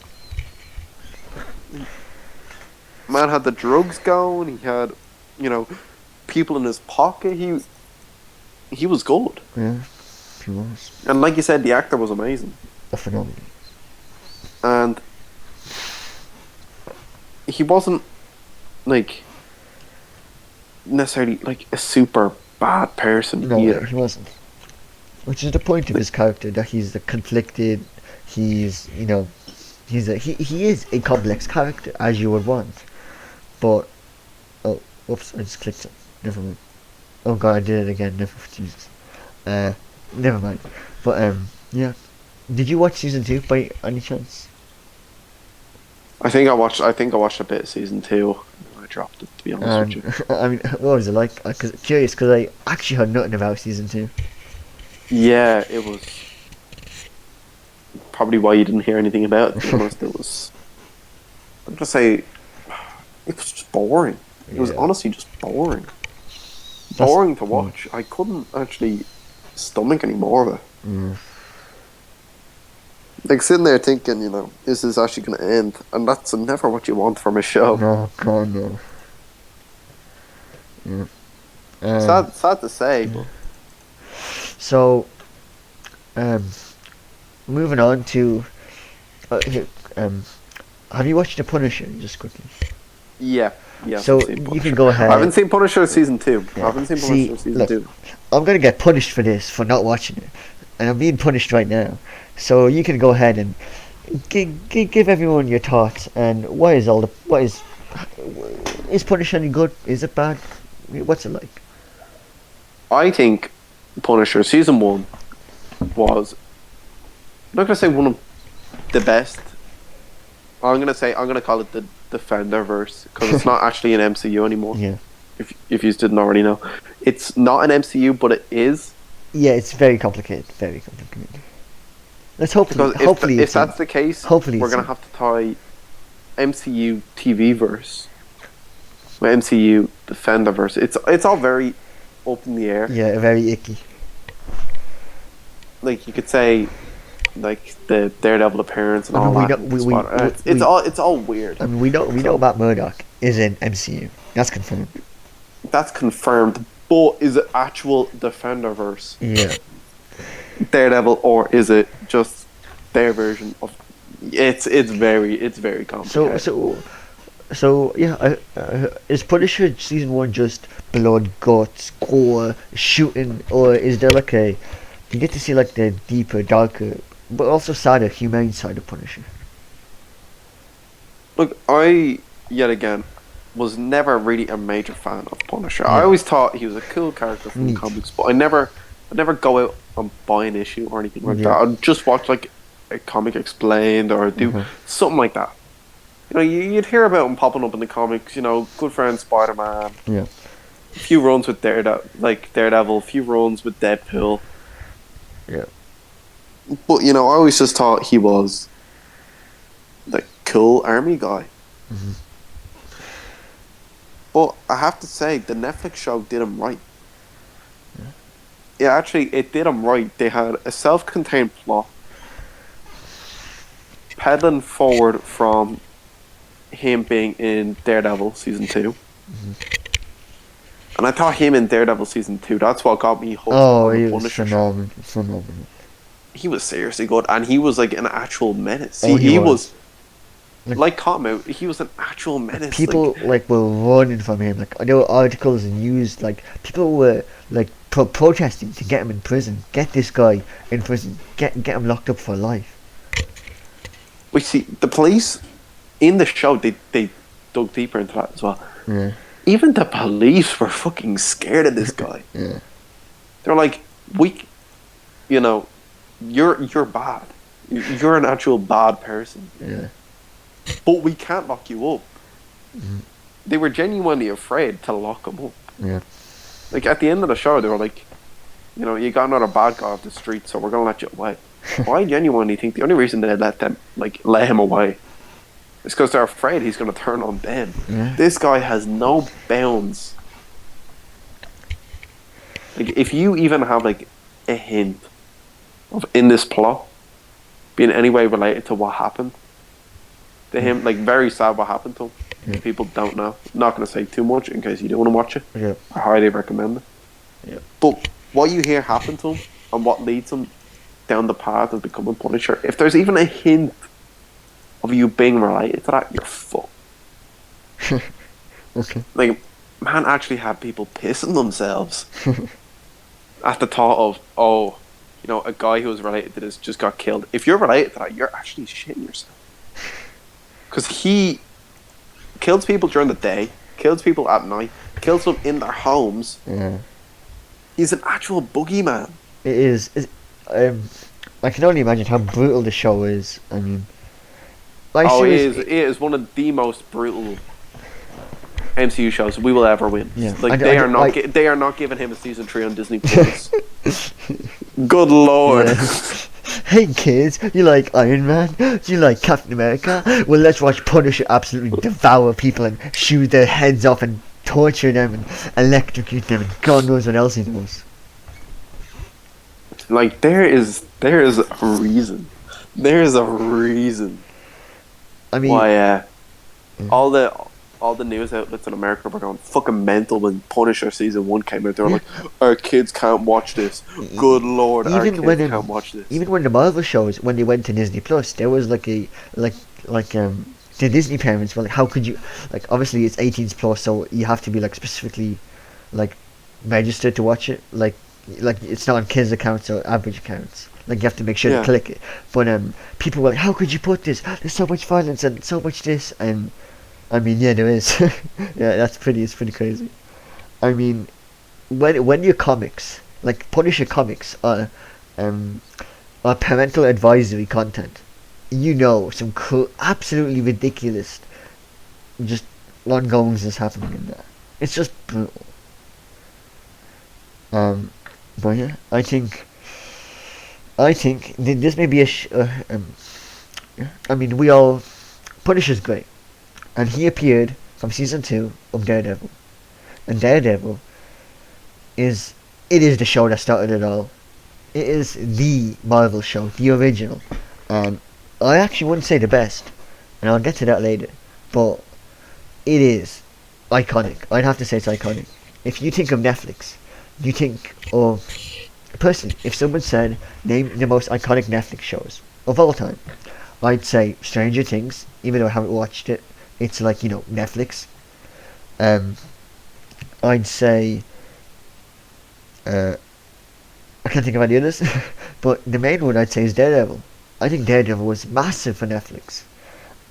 Man had the drugs going. He had, people in his pocket. He was good. Yeah, he was. And like you said, the actor was amazing. A phenomenon. And he wasn't like necessarily like a super bad person No, either. he wasn't. Which is the point of his character, that he's the conflicted. He's he is a complex character, as you would want. But whoops, I just clicked it. Never mind. Oh god, I did it again. Jesus. Never mind. But yeah. Did you watch season 2 by any chance? I think I watched a bit of season 2. I dropped it, to be honest with you. I mean, what was it like? Curious, because I actually heard nothing about season 2. Yeah, it was probably why you didn't hear anything about it. To be honest, it was. I'm gonna say, it was just boring. It was honestly just boring. Boring to watch. I couldn't actually stomach any more of it. Mm. Like sitting there thinking, this is actually going to end, and that's never what you want from a show. No, God, no. Yeah. Sad to say, but so, moving on to, have you watched The Punisher? Just quickly. yeah. So you can go ahead. I haven't seen Punisher season 2. Yeah. I haven't seen Punisher season 2. I'm gonna get punished for this, for not watching it, and I'm being punished right now. So you can go ahead and give everyone your thoughts, and is Punisher any good? Is it bad? What's it like? I think Punisher season 1 was, I'm not gonna say one of the best. I'm gonna call it the Defenderverse, because it's not actually an MCU anymore. Yeah. If you didn't already know, it's not an MCU, but it is. Yeah, it's very complicated. Very complicated. Let's hopefully if that's the case, we're gonna have to tie MCU TV verse, MCU Defenderverse. It's all very up in the air. Yeah, very icky. Like you could say, like the Daredevil appearance and all that. It's all weird. I mean, we know Matt Murdock is in MCU. That's confirmed. That's confirmed. But is it actual Defenderverse? Yeah. Daredevil, or is it just their version of? It's very complicated. So yeah, is Punisher season one just blood, guts, gore, shooting, or is there like a you get to see like the deeper, darker, but also sadder, humane side of Punisher? Look, I yet again was never really a major fan of Punisher. I Yeah, always thought he was a cool character from the neat. comics, but I'd never go out and buy an issue or anything like that. Yeah. I'd just watch like a comic explained or do Uh-huh. something like that. You know, you'd hear about him popping up in the comics. You know, good friend Spider Man, Yeah. a few runs with Daredevil, a few runs with Deadpool. Yeah. But you know, I always just thought he was the cool army guy. Mhm. But I have to say, the Netflix show did him right. Yeah, actually, it did him right. They had a self-contained plot, peddling forward from him being in Daredevil season 2. And I thought him in Daredevil season 2, that's what got me hooked Oh, on he the was Punisher show. phenomenal, phenomenal. He was seriously good, and he was like an actual menace. Oh, He he was Like, like Cottonmouth. He was an actual menace. people like were running from him. Like I know articles and news. Like people were like protesting to get him in prison. Get this guy in prison. Get him locked up for life. We see the police in the show. They dug deeper into that as well. Yeah. Even the police were fucking scared of this guy. Yeah. They're like, you know, you're bad. You're an actual bad person. Yeah. But we can't lock you up. Mhm. They were genuinely afraid to lock him up. Yeah. Like at the end of the show, they were like, you know, you got another bad guy off the street, so we're gonna let you away. I genuinely think the only reason they let him away is because they're afraid he's gonna turn on them. Yeah. This guy has no bounds. Like if you even have like a hint of in this plot being any way related to what happened to him, like very sad what happened to him. Yeah. People don't know. I'm not going to say too much in case you do want to watch it. Yeah. I highly recommend it. Yeah. But what you hear happen to him and what leads him down the path of becoming Punisher, if there's even a hint of you being related to that, you're fucked. Okay. Like, man actually had people pissing themselves at the thought of, oh, you know, a guy who was related to this just got killed. If you're related to that, you're actually shitting yourself. Because he kills people during the day, kills people at night, kills them in their homes. Yeah. He's an actual boogeyman. It is. I can only imagine how brutal the show is. I mean, like Oh, it seriously, is one of the most brutal MCU shows we will ever win. Yeah. Like I don't- they are not giving him a season 3 on Disney Plus. Good lord. Yeah. Hey kids, you like Iron Man? Do you like Captain America? Well, let's watch Punisher absolutely devour people and shoot their heads off and torture them and electrocute them and God knows what else he does. Like there is a reason. There is a reason I mean, why all the news outlets in America were going fucking mental when Punisher season 1 came out. They were like, our kids can't watch this. Good lord, our kids can't watch this. even when the Marvel shows, when they went to Disney Plus, there was like a the Disney parents were like, how could you, like, obviously it's 18s plus, so you have to be like specifically like registered to watch it, like it's not on kids accounts or average accounts, like you have to make sure to click it. But people were like, how could you put this, there's so much violence and so much this, and I mean, yeah, there is. Yeah, it's pretty crazy. I mean, when your comics, like Punisher comics, are parental advisory content, you know some absolutely ridiculous, just ongoings is happening in there. It's just brutal. But yeah, I think this may be yeah, I mean, Punisher's great. And he appeared from season 2 of Daredevil. And Daredevil is the show that started it all. It is the Marvel show, the original. And I actually wouldn't say the best, and I'll get to that later. But it is iconic. I'd have to say it's iconic. If you think of Netflix, you think of, personally, if someone said, name the most iconic Netflix shows of all time, I'd say Stranger Things, even though I haven't watched it. it's like, Netflix. I'd say, I can't think of any others, but the main one I'd say is Daredevil. I think Daredevil was massive for Netflix.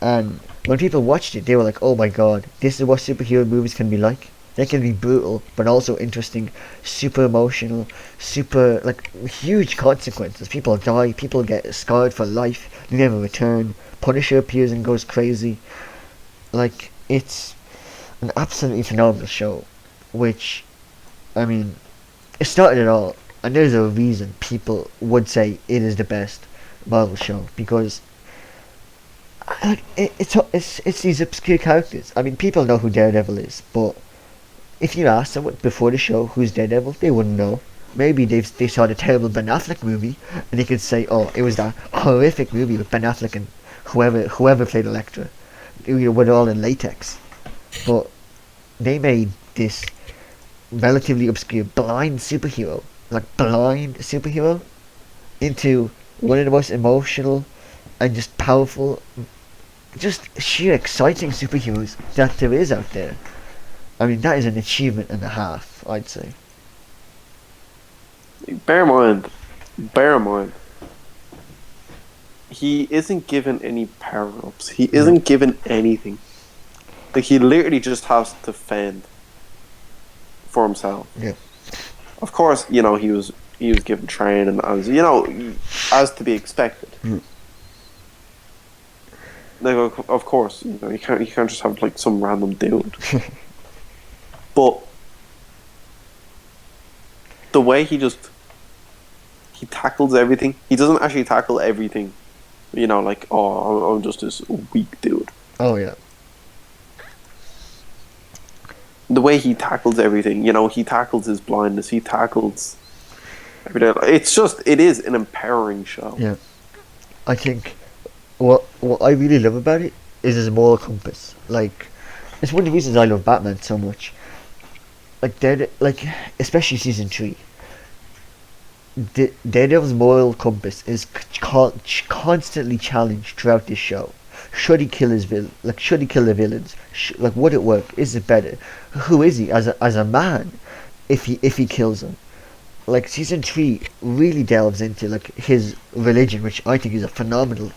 And when people watched it, they were like, oh my god, this is what superhero movies can be like. They can be brutal, but also interesting, super emotional, super, huge consequences. People die, people get scarred for life, they never return. Punisher appears and goes crazy. It's an absolutely phenomenal show, which, it started it all. And there's a reason people would say it is the best Marvel show, because it's these obscure characters. People know who Daredevil is, but if you ask someone before the show who's Daredevil, they wouldn't know. Maybe they saw the terrible Ben Affleck movie and they could say, oh, it was that horrific movie with Ben Affleck and whoever played Elektra. We're all in latex. But they made this relatively obscure blind superhero into one of the most emotional and just powerful, just sheer exciting superheroes that there is out there. That is an achievement and a half, I'd say. Bear in mind, he isn't given any power-ups. He isn't given anything. He literally just has to fend for himself. Yeah. Of course, he was given training as to be expected. Of course, you can't just have some random dude. But the way he tackles everything, he doesn't actually tackle everything. I'm just this weak dude. Oh yeah. The way he tackles everything, he tackles his blindness, he tackles everything. It is an empowering show. Yeah. I think what I really love about it is his moral compass. It's one of the reasons I love Batman so much. Especially season 3. Daredevil's moral compass is constantly challenged throughout this show. Should he kill his should he kill the villains? Would it work? Is it better? Who is he as a man? If he kills them, season 3 really delves into his religion, which I think is a phenomenal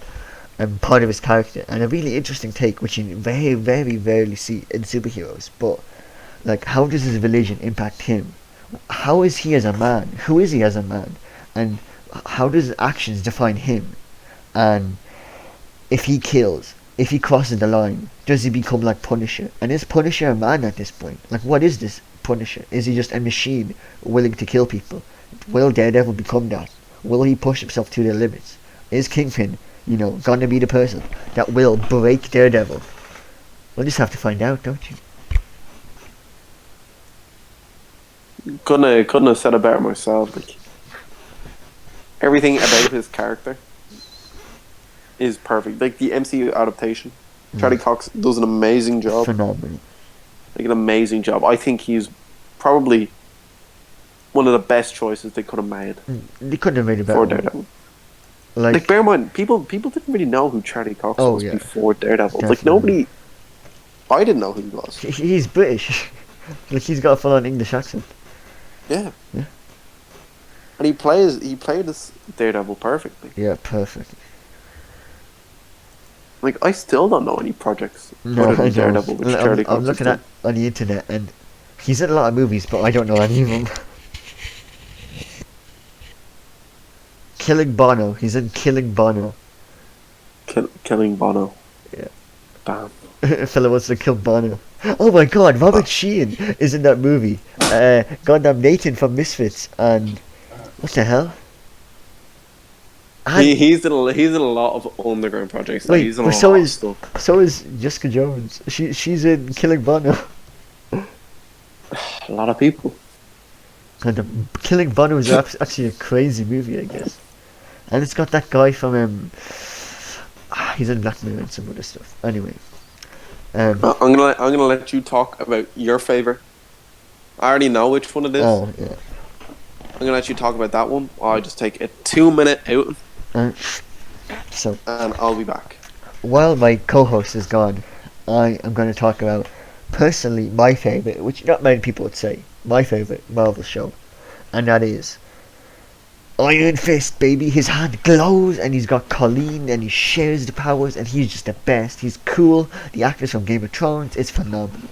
part of his character and a really interesting take, which you very very rarely see in superheroes. But how does his religion impact him? How is he as a man? Who is he as a man? And how does his actions define him? And if he crosses the line, does he become like Punisher? And is Punisher a man at this point? What is this Punisher? Is he just a machine willing to kill people? Will Daredevil become that? Will he push himself to the limits? Is Kingpin, gonna be the person that will break Daredevil? We'll just have to find out, don't you? Couldn't have said it better myself. Everything about his character is perfect. The MCU adaptation, Charlie Cox does an amazing job. Phenomenal. An amazing job. I think he's probably one of the best choices they could have made. They couldn't have made it better. For Daredevil. Bear in mind, people didn't really know who Charlie Cox was before Daredevil. Definitely. Nobody. I didn't know who he was. He's British. He's got a full-on English accent. Yeah. And he played this Daredevil perfectly. Yeah, perfect. I still don't know any projects other than Daredevil. Which I'm looking at on the internet, and he's in a lot of movies, but I don't know any of them. Killing Bono. He's in Killing Bono. Killing Bono. Yeah. Bam. Fella wants to kill Bono. Oh my god, Robert Sheehan is in that movie. Goddamn Nathan from Misfits, and what the hell? He's in a lot of underground projects. Wait, he's in a lot so of is stuff. so is Jessica Jones. She's in Killing Bono. A lot of people. And Killing Bono is actually a crazy movie, I guess. And it's got that guy from he's in Black Mirror and some other stuff. Anyway. I'm gonna let you talk about your favorite. I already know which one it is. Oh yeah. I'm gonna let you talk about that one. I'll just take a 2-minute out, So and I'll be back. while my co-host is gone, I am going to talk about, personally, my favourite, which not many people would say, my favourite Marvel show, and that is Iron Fist, baby. His hand glows, and he's got Colleen, and he shares the powers, and he's just the best. He's cool. The actors from Game of Thrones, it's phenomenal.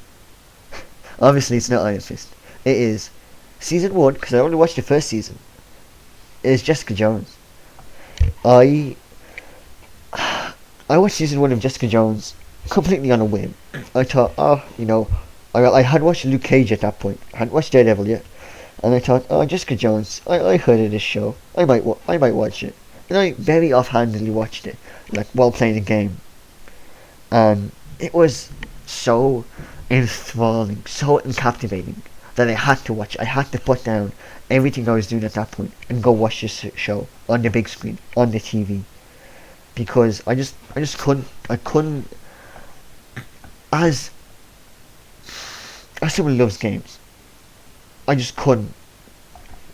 Obviously, it's not Iron Fist. It is season 1, because I only watched the first season. It is Jessica Jones. I watched season 1 of Jessica Jones completely on a whim. I thought, I had watched Luke Cage at that point. I hadn't watched Daredevil yet. And I thought, Jessica Jones, I heard of this show. I might watch it. And I very offhandedly watched it, like while playing a game. And it was so enthralling, so captivating that I had to watch. I had to put down everything I was doing at that point and go watch this show on the big screen, on the TV, because I just couldn't. I couldn't. As someone who loves games, I just couldn't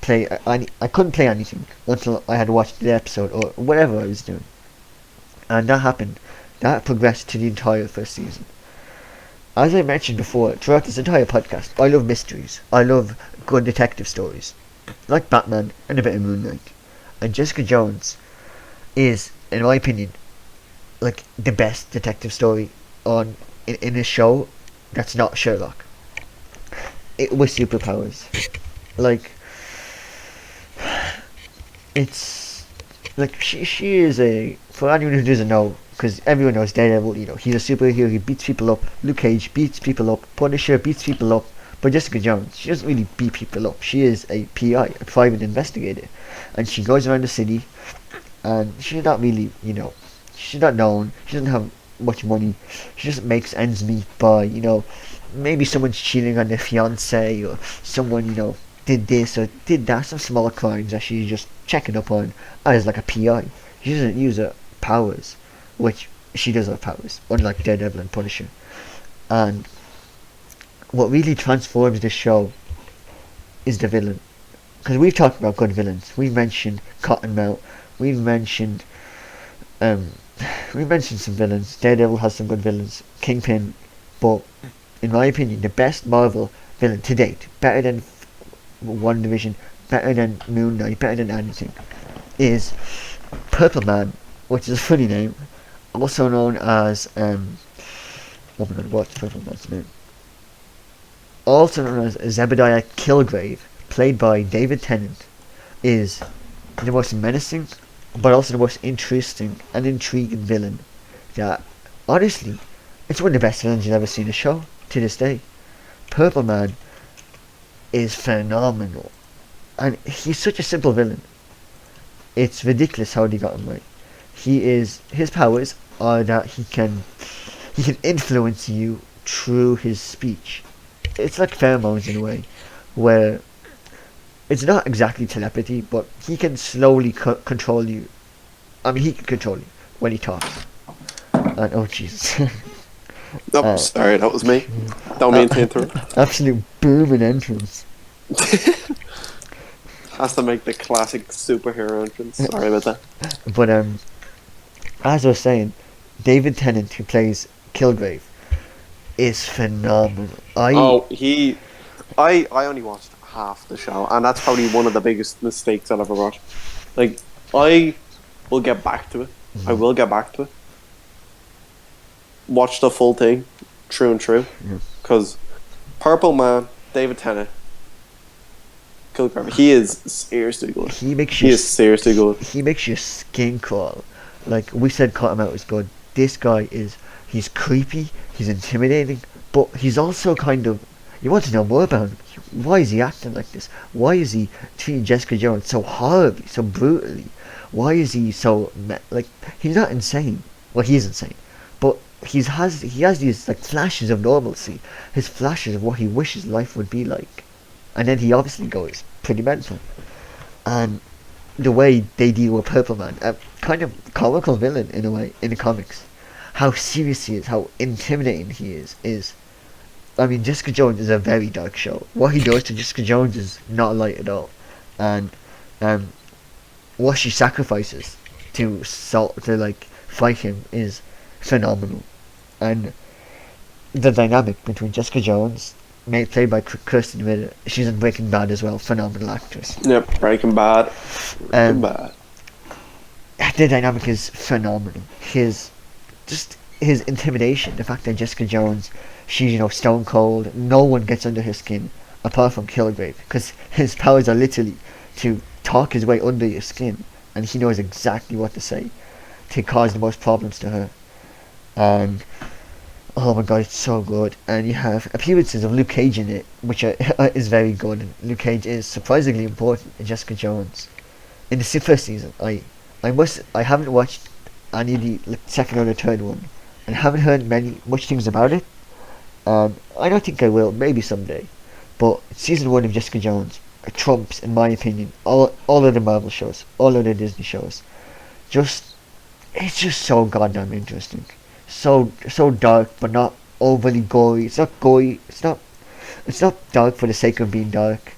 play. I couldn't play anything until I had watched the episode or whatever I was doing, and that happened. That progressed to the entire first season. As I mentioned before, throughout this entire podcast, I love mysteries. I love good detective stories, like Batman and a bit of Moon Knight. And Jessica Jones is, in my opinion, like the best detective story in a show that's not Sherlock. It with superpowers, like it's like she is a, for anyone who doesn't know, because everyone knows Daredevil, he's a superhero, he beats people up. Luke Cage beats people up. Punisher beats people up. But Jessica Jones, she doesn't really beat people up. She is a PI, a private investigator. And she goes around the city, and she's not really, she's not known. She doesn't have much money. She just makes ends meet by, maybe someone's cheating on their fiance, or someone, did this or did that, some small crimes that she's just checking up on as like a PI. She doesn't use her powers, which she does have powers, unlike Daredevil and Punisher. And what really transforms this show is the villain. Because we've talked about good villains. We've mentioned Cottonmouth. We've mentioned some villains. Daredevil has some good villains. Kingpin. But in my opinion, the best Marvel villain to date, better than One Division, better than Moon Knight, better than anything, is Purple Man, which is a funny name, also known as oh my god, what's Purple Man's name? Also known as Zebediah Kilgrave, played by David Tennant, is the most menacing, but also the most interesting and intriguing villain. That, honestly, it's one of the best villains you've ever seen in a show to this day. Purple Man is phenomenal, and he's such a simple villain. It's ridiculous how they got him right. His powers are that he can influence you through his speech. It's like pheromones in a way, where it's not exactly telepathy, but he can slowly control you. I mean, he can control you when he talks. And oh Jesus. Oh, sorry, that was me. Don't mean to interrupt. Absolute booming entrance. Has to make the classic superhero entrance. Sorry about that. But as I was saying, David Tennant, who plays Kilgrave, is phenomenal. I only watched half the show, and that's probably one of the biggest mistakes I'll ever watch. Like, I will get back to it. I will get back to it. Watch the full thing, true and true, because Purple Man, David Tennant, Kilgrave, he is seriously good. He is seriously good. He makes your skin crawl. Like we said, Cottonmouth is good. This guy he's creepy, he's intimidating, but he's also kind of, you want to know more about him. Why is he acting like this? Why is he treating Jessica Jones so horribly, so brutally? Why is he so, he's not insane. Well, he is insane, but he has these like flashes of normalcy, his flashes of what he wishes life would be like, and then he obviously goes pretty mental. And the way they deal with Purple Man, a kind of comical villain in a way in the comics, how serious he is, how intimidating he is. I mean, Jessica Jones is a very dark show. What he does to Jessica Jones is not light at all, and what she sacrifices to fight him is phenomenal. And the dynamic between Jessica Jones, played by Kirsten Ritter. She's in Breaking Bad as well. Phenomenal actress. Yep, Breaking Bad. Breaking Bad. The dynamic is phenomenal. His intimidation, the fact that Jessica Jones, she's stone cold. No one gets under her skin apart from Kilgrave, because his powers are literally to talk his way under your skin, and he knows exactly what to say to cause the most problems to her. And oh my god, it's so good. And you have appearances of Luke Cage in it, which is very good. Luke Cage is surprisingly important in Jessica Jones. In the first season, I haven't watched any of the second or the third one, and haven't heard much things about it. I don't think I will, maybe someday. But season 1 of Jessica Jones trumps, in my opinion, all of the Marvel shows, all of the Disney shows. It's just so goddamn interesting. So dark, but not overly gory. It's not gory. It's not dark for the sake of being dark.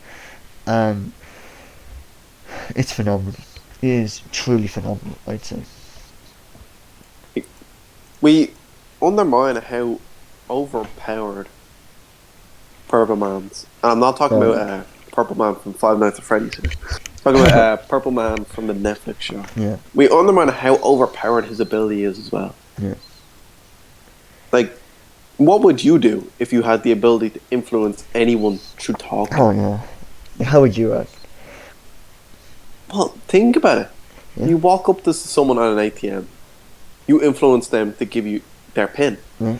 It's phenomenal. It is truly phenomenal, I'd say. We undermine how overpowered Purple Man's, and I'm not talking about Purple Man from Five Nights at Freddy's here. I'm talking about Purple Man from the Netflix show. Yeah. We undermine how overpowered his ability is as well. Yeah. Like, what would you do if you had the ability to influence anyone through talking? Oh yeah. How would you act? Well, think about it. Yeah. You walk up to someone at an ATM. You influence them to give you their PIN. Yeah.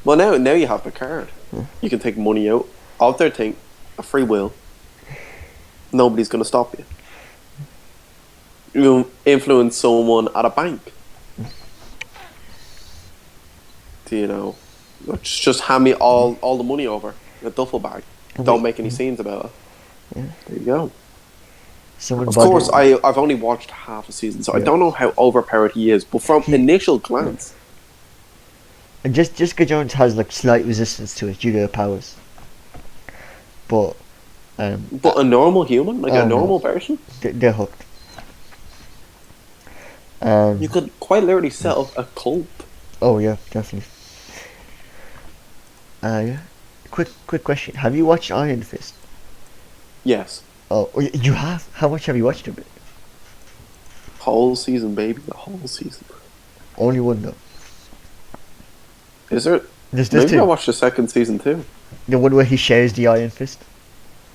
Well, now you have the card. Yeah. You can take money out of their thing, a free will. Nobody's going to stop you. You influence someone at a bank. Just hand me all the money over in a duffel bag. Don't make any scenes about it. Yeah. There you go. Someone Of course, I've only watched half a season, so I don't know how overpowered he is. But from initial glance, and Jessica Jones has slight resistance to it due to her powers. But a normal human, a normal person, they're hooked. You could quite literally set up a cult. Oh yeah, definitely. Yeah. Quick question: have you watched Iron Fist? Yes. Oh, you have? How much have you watched of it? Whole season, baby, the whole season. Only one though. Is there? There's Maybe two. I watched the second season too. The one where he shares the Iron Fist.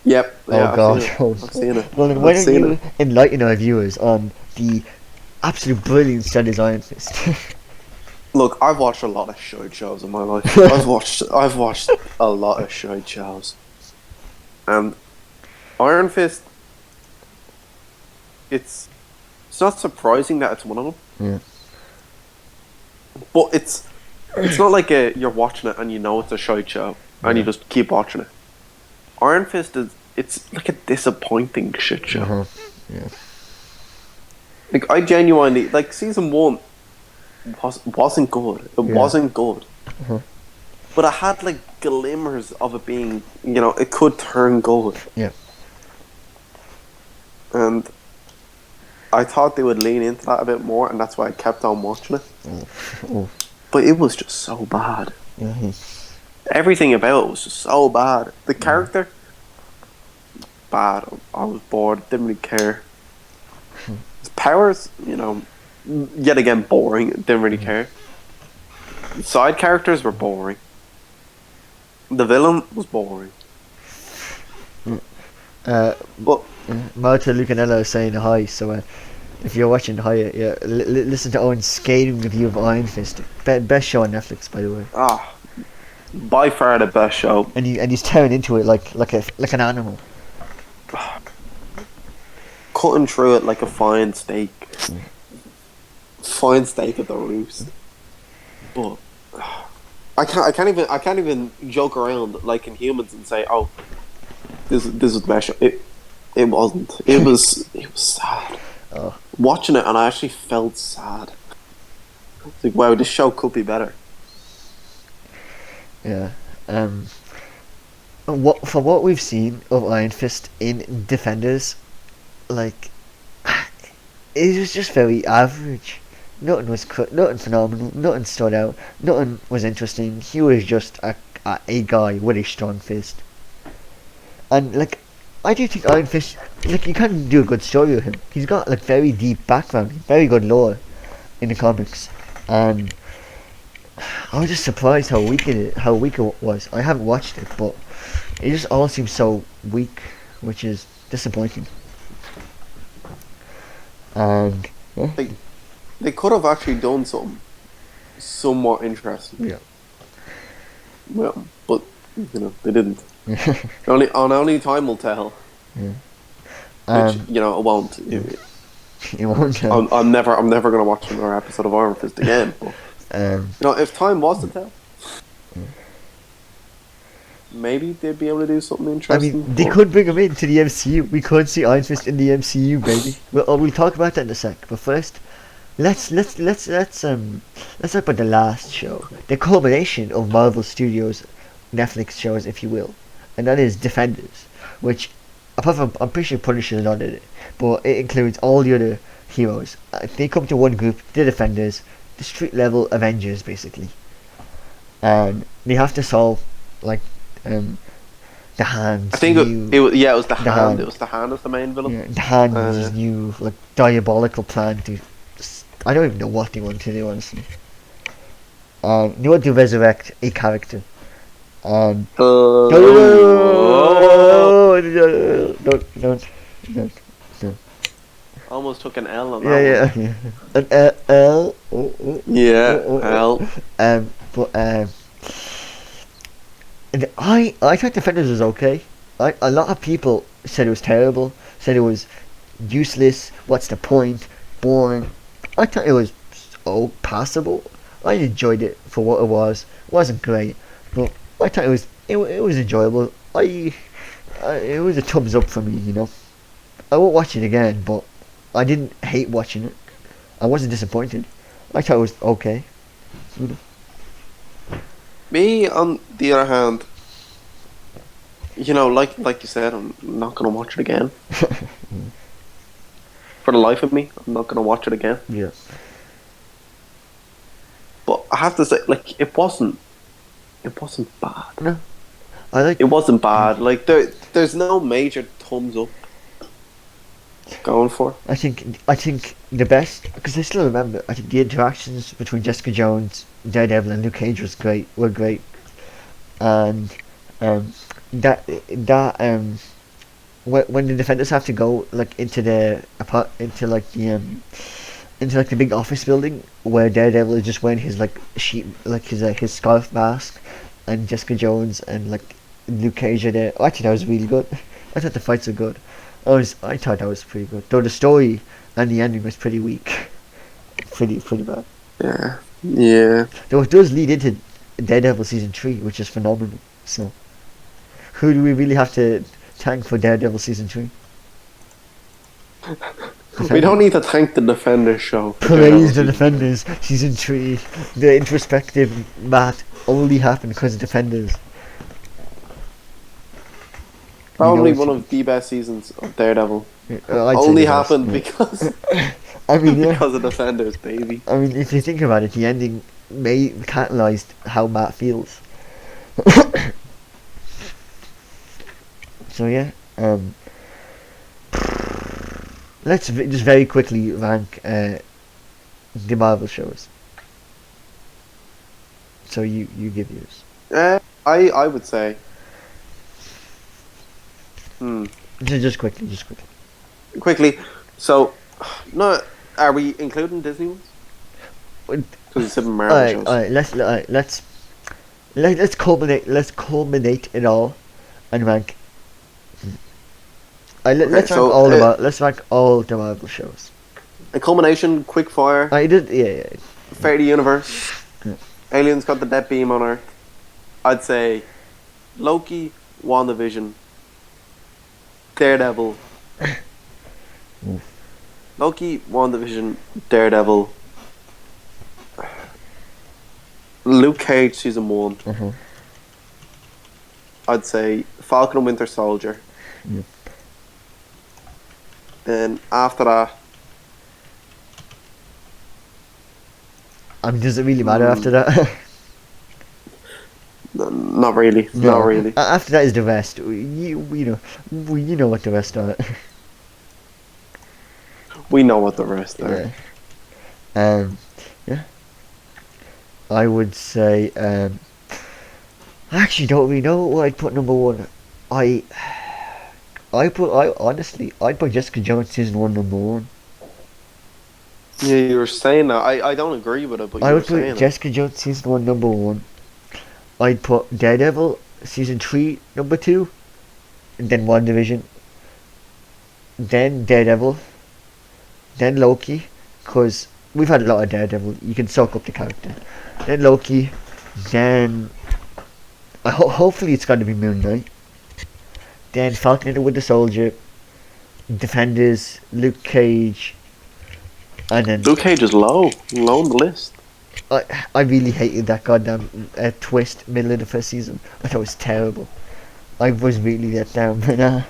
Yep. Yeah, Oh god. I've seen it. Well, then why don't you enlighten our viewers on the absolute brilliance that is Iron Fist? Look, I've watched a lot of shite shows in my life. I've watched a lot of shite shows, and Iron Fist. It's not surprising that it's one of them. Yeah. But it's not like you're watching it and you know it's a shite show and you just keep watching it. Iron Fist it's like a disappointing shit show. Uh-huh. Yeah. Like, I genuinely season 1 wasn't good. It wasn't good. Uh-huh. But I had glimmers of it being, it could turn good. Yeah. And I thought they would lean into that a bit more, and that's why I kept on watching it. Oh. But it was just so bad. Yeah. Everything about it was just so bad. The character, bad. I was bored. Didn't really care. His powers, yet again boring. Didn't really care. The side characters were boring. The villain was boring. But Marta Lucanello is saying hi, so if you're watching hi, listen to Owen's scathing review of Iron Fist. Best show on Netflix, by the way. By far the best show. And he's tearing into it like an animal. Cutting through it like a fine steak. Fine steak at the roost. But I can't even joke around like in Humans and say, oh, this is the best show. It wasn't. It was sad. Oh. Watching it, and I actually felt sad. It's like, wow, this show could be better. Yeah. What we've seen of Iron Fist in Defenders, it was just very average. Nothing was nothing phenomenal. Nothing stood out. Nothing was interesting. He was just a guy with a strong fist. And like, I do think Iron Fist, like, you can do a good story with him. He's got like very deep background, very good lore in the comics, and I was just surprised how weak it was. I haven't watched it, but it just all seems so weak, which is disappointing. And yeah, They could have actually done something somewhat interesting. yeah. Well, but they didn't. Only time will tell. Yeah. Which it won't. It won't. I'm never gonna watch another episode of Iron Fist again. But, if time was to tell, maybe they'd be able to do something I interesting. mean, they could bring him into the MCU. We could see Iron Fist in the MCU, baby. We'll talk about that in a sec. But first, let's talk about the last show, the culmination of Marvel Studios' Netflix shows, if you will, and that is Defenders, which, apart from, I'm pretty sure Punisher is not in it, but it includes all the other heroes. They come to one group, the Defenders, the street level Avengers, basically, and they have to solve like the Hand's I think new, it was the Hand. Hand. It was the Hand as the main villain. yeah, the Hand's new like diabolical plan to. I don't even know what they want to do, honestly. They want to resurrect a character. Don't. Almost took an L on that one. Yeah. An L. L. But and I thought Defenders was okay. A lot of people said it was terrible. Said it was useless. What's the point? Boring. I thought it was passable. I enjoyed it for what it was. It wasn't great, but I thought it was enjoyable. It was a thumbs up for me. I won't watch it again, but I didn't hate watching it. I wasn't disappointed. I thought it was okay. Me, on the other hand, like you said, I'm not gonna watch it again. For the life of me, I'm not gonna watch it again. Yeah. But I have to say, like, it wasn't bad. No. It wasn't bad. Like there's no major thumbs up going for. I think the best, because I still remember. I think the interactions between Jessica Jones, Daredevil, and Luke Cage were great, and when the Defenders have to go like into the big office building where Daredevil is just wearing his his scarf mask, and Jessica Jones and like Luke Cage are there. I think that was really good. I thought the fights were good. I thought that was pretty good. Though the story and the ending was pretty weak. Pretty bad. Yeah. Though it does lead into Daredevil season 3, which is phenomenal. So who do we really have to thank for Daredevil season 3? We don't need to thank the Defenders show. Praise the Defenders season 3. The introspective Matt only happened because of Defenders. Probably one of the best seasons of Daredevil. I'd say Only the best, happened yeah. because I mean, yeah. because of Defenders, baby. I mean, if you think about it, the ending catalyzed how Matt feels. So yeah, let's just very quickly rank the Marvel shows. So you give yours. I would say. Just quickly. Quickly. So, no, are we including Disney ones? Because it's seven Marvel shows. Let's culminate it all and rank. Let's rank all the Marvel shows. A culmination, quick fire. I did, yeah. Fate of the universe. Yeah. Aliens got the death beam on Earth. I'd say Loki, WandaVision, Daredevil. Loki, WandaVision, Daredevil, Luke Cage season 1. I'd say Falcon and Winter Soldier. Yep. Then after that, I mean, does it really matter after that? Not really. No. Not really. After that is the rest. You know what the rest are. We know what the rest are. Yeah. Yeah. I would say. I actually don't really know what I'd put number one. I honestly, I'd put Jessica Jones season 1 number one. Yeah, you were saying that. I don't agree with it, but I you were would put saying Jessica Jones season 1 number one. I'd put Daredevil season 3 number 2, and then WandaVision, then Daredevil, then Loki, because we've had a lot of Daredevil. You can soak up the character. Then Loki, then hopefully it's going to be Moon Knight. Then Falcon and the Winter Soldier, Defenders, Luke Cage, and then Luke Cage is low on the list. I really hated that goddamn twist middle of the first season. I thought it was terrible. I was really let down by that.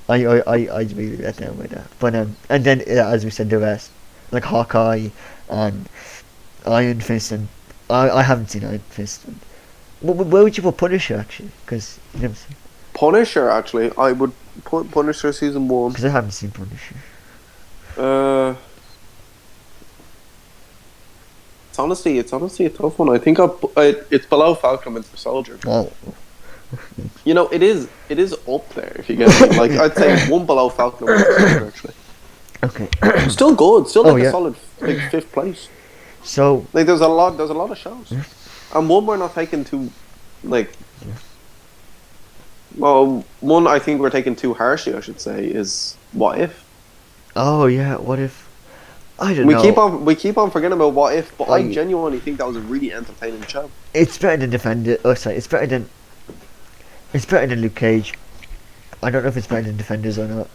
I really let down by that. But and then as we said, the rest, like Hawkeye and Iron Fist, and I haven't seen Iron Fist. And, where would you put Punisher actually? Because you never seen. Punisher, actually, I would put Punisher season 1. Because I haven't seen Punisher. It's honestly a tough one. I think it's below Falcon and Winter Soldier. Oh. You know, it is up there if you get me. Like I'd say one below Falcon and Winter Soldier actually. Okay. Still good. Still like yeah. a solid like 5th place. So like there's a lot of shows, and one we're not taking too like. Well, one I think we're taking too harshly, I should say, is What If. Oh yeah, What If? I don't know. We keep on forgetting about What If, but I genuinely think that was a really entertaining show. It's better than Defender. Oh, sorry, it's better than Luke Cage. I don't know if it's better than Defenders or not.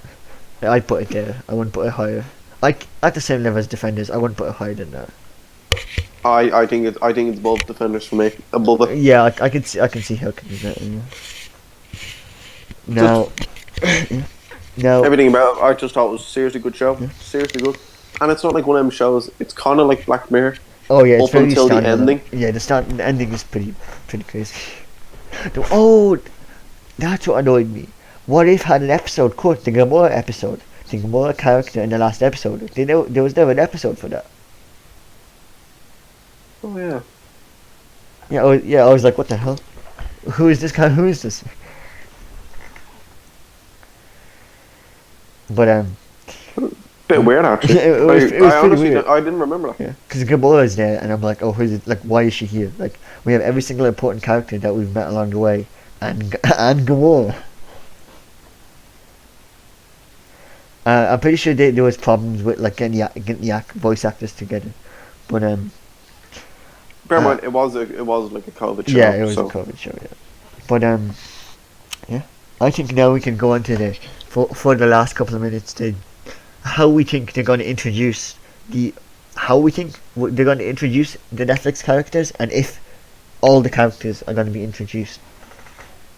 I'd put it there. I wouldn't put it higher. Like at the same level as Defenders, I wouldn't put it higher than that. I think it's above Defenders for me. Above it. Yeah, I can see how it can do that. Yeah. Now, everything about it, I just thought it was a seriously good show. Yeah. Seriously good. And it's not like one of them shows. It's kind of like Black Mirror. Oh yeah, it's up very until the ending. Yeah, the ending is pretty crazy. Oh, that's what annoyed me. What If had an episode cut, the Gamora episode, the Gamora character in the last episode. There was never an episode for that. Oh yeah. Yeah, I was like, what the hell? Who is this guy? Who is this? But bit weird actually. I honestly weird. I didn't remember that. Yeah, because Gamora is there, and I'm like, oh, who's it? Like, why is she here? Like, we have every single important character that we've met along the way, and Gamora. I'm pretty sure there was problems with like getting the voice actors together, but bear in mind, it was like a COVID show. Yeah, it was a COVID show. Yeah, but yeah, I think now we can go on to for the last couple of minutes how we think they're going to introduce the Netflix characters, and if all the characters are going to be introduced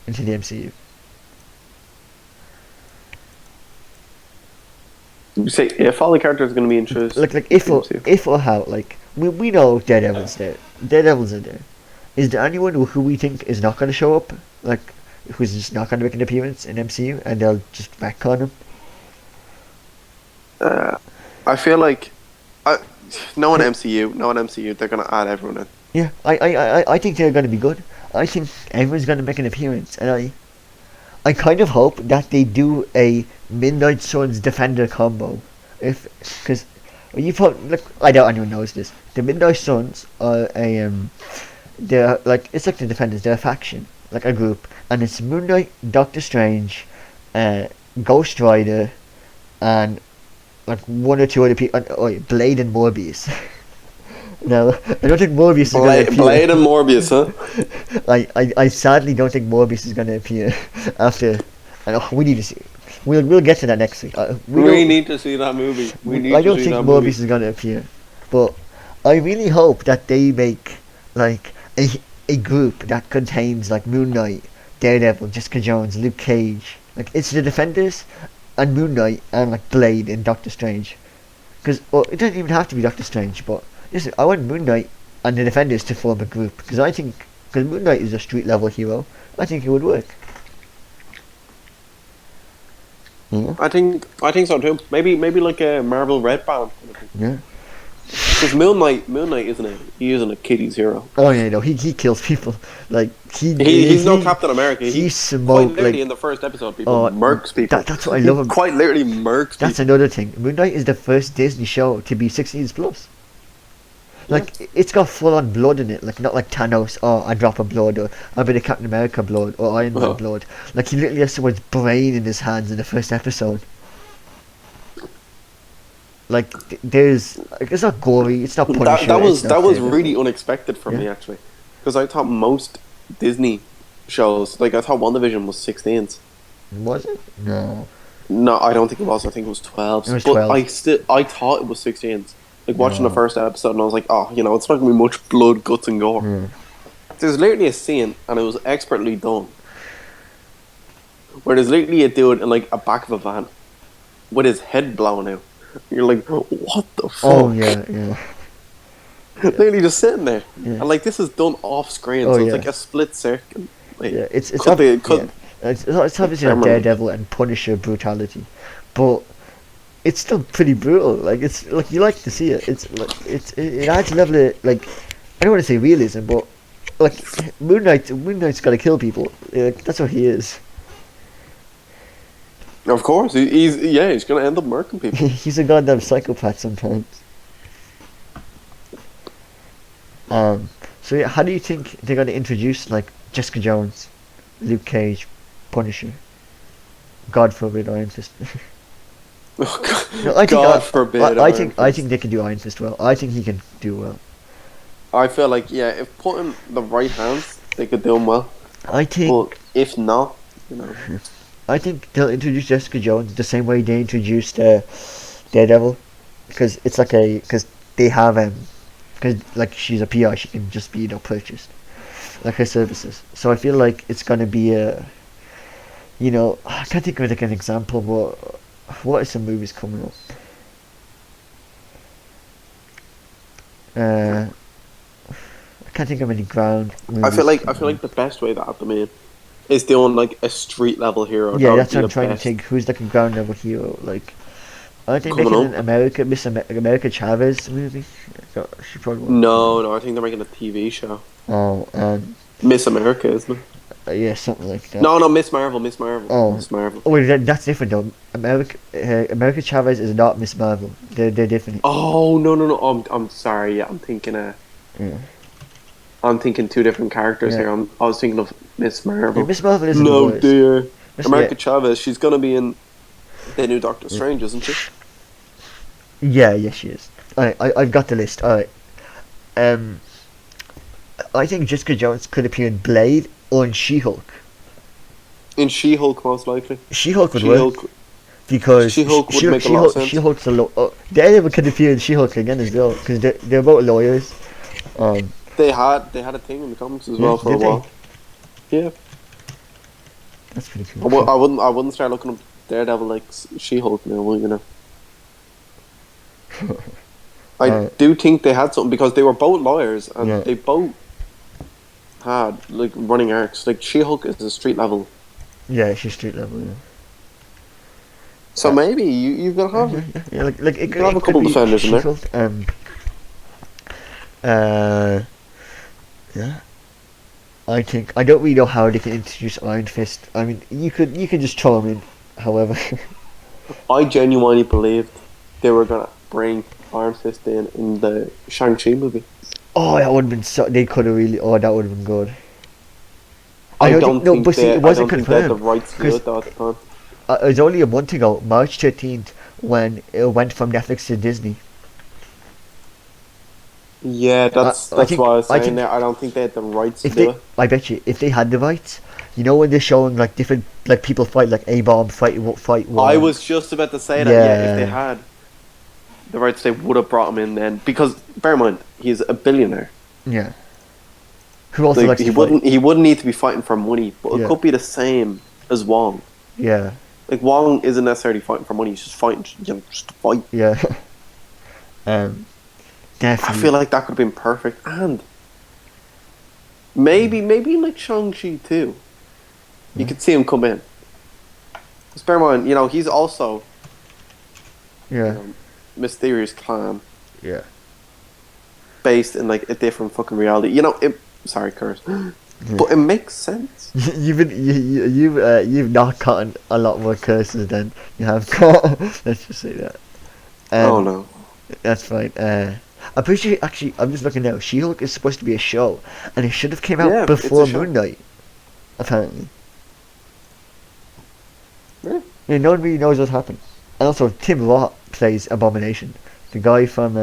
into the MCU. You say if all the characters are going to be introduced? Like if or how? Like we know Daredevil's there. Daredevils are there. Is there anyone who we think is not going to show up? Like who's just not going to make an appearance in MCU, and they'll just retcon him? I feel like knowing MCU, they're going to add everyone in. Yeah, I think they're going to be good. I think everyone's going to make an appearance, and I kind of hope that they do a Midnight Suns Defender combo. Because you put, look, I doubt anyone knows this. The Midnight Suns are they're like, it's like the Defenders. They're a faction, like a group, and it's Moon Knight, Doctor Strange, Ghost Rider, and like one or two other people. Blade and Morbius. No, I don't think Morbius is going to appear. Blade and Morbius, huh? I sadly don't think Morbius is going to appear after. We need to see. We'll get to that next week. We need to see that movie. I don't think Morbius is going to appear, but I really hope that they make like a group that contains like Moon Knight, Daredevil, Jessica Jones, Luke Cage. Like it's the Defenders and Moon Knight and like Blade and Doctor Strange. Because it doesn't even have to be Doctor Strange, but listen, I want Moon Knight and the Defenders to form a group because Moon Knight is a street level hero. I think it would work. Yeah. I think so too. Maybe like a Marvel Red Band. Yeah. Because Moon Knight isn't a kiddies hero. Oh yeah, no, he kills people. Like he's no Captain America. He quite smoked literally like in the first episode. People murks people. That's what I love. Quite literally murks people. That's another thing. Moon Knight is the first Disney show to be 16 plus. Like it's got full on blood in it. Like not like Thanos. Oh, I drop a blood, or a bit of Captain America blood, or Iron Man blood. Like he literally has someone's brain in his hands in the first episode. Like there's, like, it's not gory, it's not Punisher. That was really unexpected for me actually, because I thought most Disney shows, like I thought WandaVision was 16s. Was it? No. No, I don't think it was. I think it was 12s. It was 12. But I thought it was 16s. Like watching the first episode, and I was like, oh, it's not gonna be much blood, guts, and gore. There's literally a scene, and it was expertly done, where there's literally a dude in like a back of a van with his head blown out. You're like, what the fuck? Oh yeah. Literally just sitting there, and like this is done off screen, so it's like a split second. Like, it's obviously not Daredevil and Punisher brutality, but it's still pretty brutal. Like it's like you like to see it. It's like it adds a level of, like, I don't want to say realism, but like Moon Knight's got to kill people. Like, that's what he is. Of course, he's gonna end up murdering people. He's a goddamn psychopath sometimes. So yeah, how do you think they're gonna introduce like Jessica Jones, Luke Cage, Punisher, God forbid Iron Fist? Oh, God, No, God forbid. I think they can do Iron Fist well. I think he can do well. I feel like if put in the right hands, they could do him well. I think. But if not, I think they'll introduce Jessica Jones the same way they introduced Daredevil, because it's like because they have because like she's a PR, she can just be purchased, like her services. So I feel like it's gonna be I can't think of like an example, but what are some movies coming up? I can't think of any ground movies. I feel like the best way to add them in is doing like a street level hero. Yeah, that's what I'm trying to think. Who's like a ground level hero? Like, I think they're making an America Chavez movie. She probably won't. No, I think they're making a TV show. Oh, Miss America, isn't it? Yeah, something like that. No, Miss Marvel. Oh, Miss Marvel. Oh, wait, that's different though. America Chavez is not Miss Marvel. They're different. Oh no. I'm sorry. Yeah, I'm thinking. Yeah. I'm thinking two different characters here. I was thinking of Miss Marvel. Yeah, Miss Marvel is no dear. America Chavez. She's gonna be in the new Doctor Strange, isn't she? Yeah, she is. Alright, I've got the list. Alright. I think Jessica Jones could appear in Blade or in She-Hulk. In She-Hulk, most likely. She-Hulk would work. Because She-Hulk would make a lot of sense. She-Hulk's a Daredevil could appear in She-Hulk again as well, because they're both lawyers. They had a thing in the comics as well for a while. Yeah. That's pretty cool. I wouldn't start looking up Daredevil like She-Hulk now, I do think they had something, because they were both lawyers and they both had like running arcs. Like She-Hulk is a street level. Yeah, she's street level. Yeah. So maybe you've got to have like you can have a couple defenders in there. Yeah. I think I don't really know how they can introduce Iron Fist. I mean, you could just throw him in. However, I genuinely believed they were gonna bring Iron Fist in the Shang-Chi movie. Oh, that would have been so. They could have really. Oh, that would have been good. I don't think it wasn't confirmed. They had the rights to do it though at the time. It was only a month ago, March 13th, when it went from Netflix to Disney. Yeah, that's why I was saying that. I don't think they had the rights to do it. I bet you, if they had the rights, when they're showing like different people fight, like A-Bomb fight one. I was just about to say that. Yeah, if they had the rights, they would have brought him in then. Because bear in mind, he's a billionaire. Yeah. Who also likes to fight? He wouldn't need to be fighting for money, but it could be the same as Wong. Yeah. Like Wong isn't necessarily fighting for money; he's just fighting, just to fight. Yeah. Definitely. I feel like that could have been perfect, and maybe like Shang-Chi too. You could see him come in. Just bear in mind, he's also, Yeah. mysterious clan Yeah. based in like a different fucking reality. Sorry, curse, but it makes sense. You've not gotten a lot more curses than you have got. Let's just say that. Oh no. That's fine. I'm pretty sure. Actually, I'm just looking now. She-Hulk is supposed to be a show, and it should have came out Yeah, it's before a show. Moon Knight. Apparently. Really? Yeah, no one really knows what happened. And also, Tim Roth plays Abomination, the guy from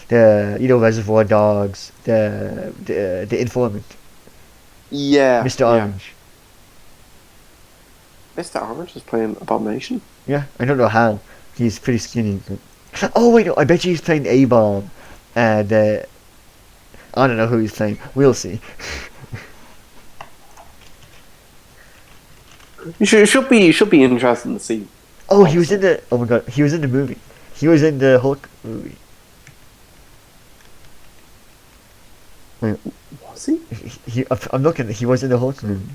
the Reservoir Dogs, the informant, Yeah, Mr. yeah. Orange. Mr. Orange is playing Abomination. Yeah, I don't know how. He's pretty skinny. Oh wait, no, I bet you he's playing A-Bomb. I don't know who he's playing. We'll see. It should be interesting to see. Oh, he was in the. Oh my god, he was in the movie. He was in the Hulk movie. Wait, Was he? I'm looking. He was in the Hulk movie.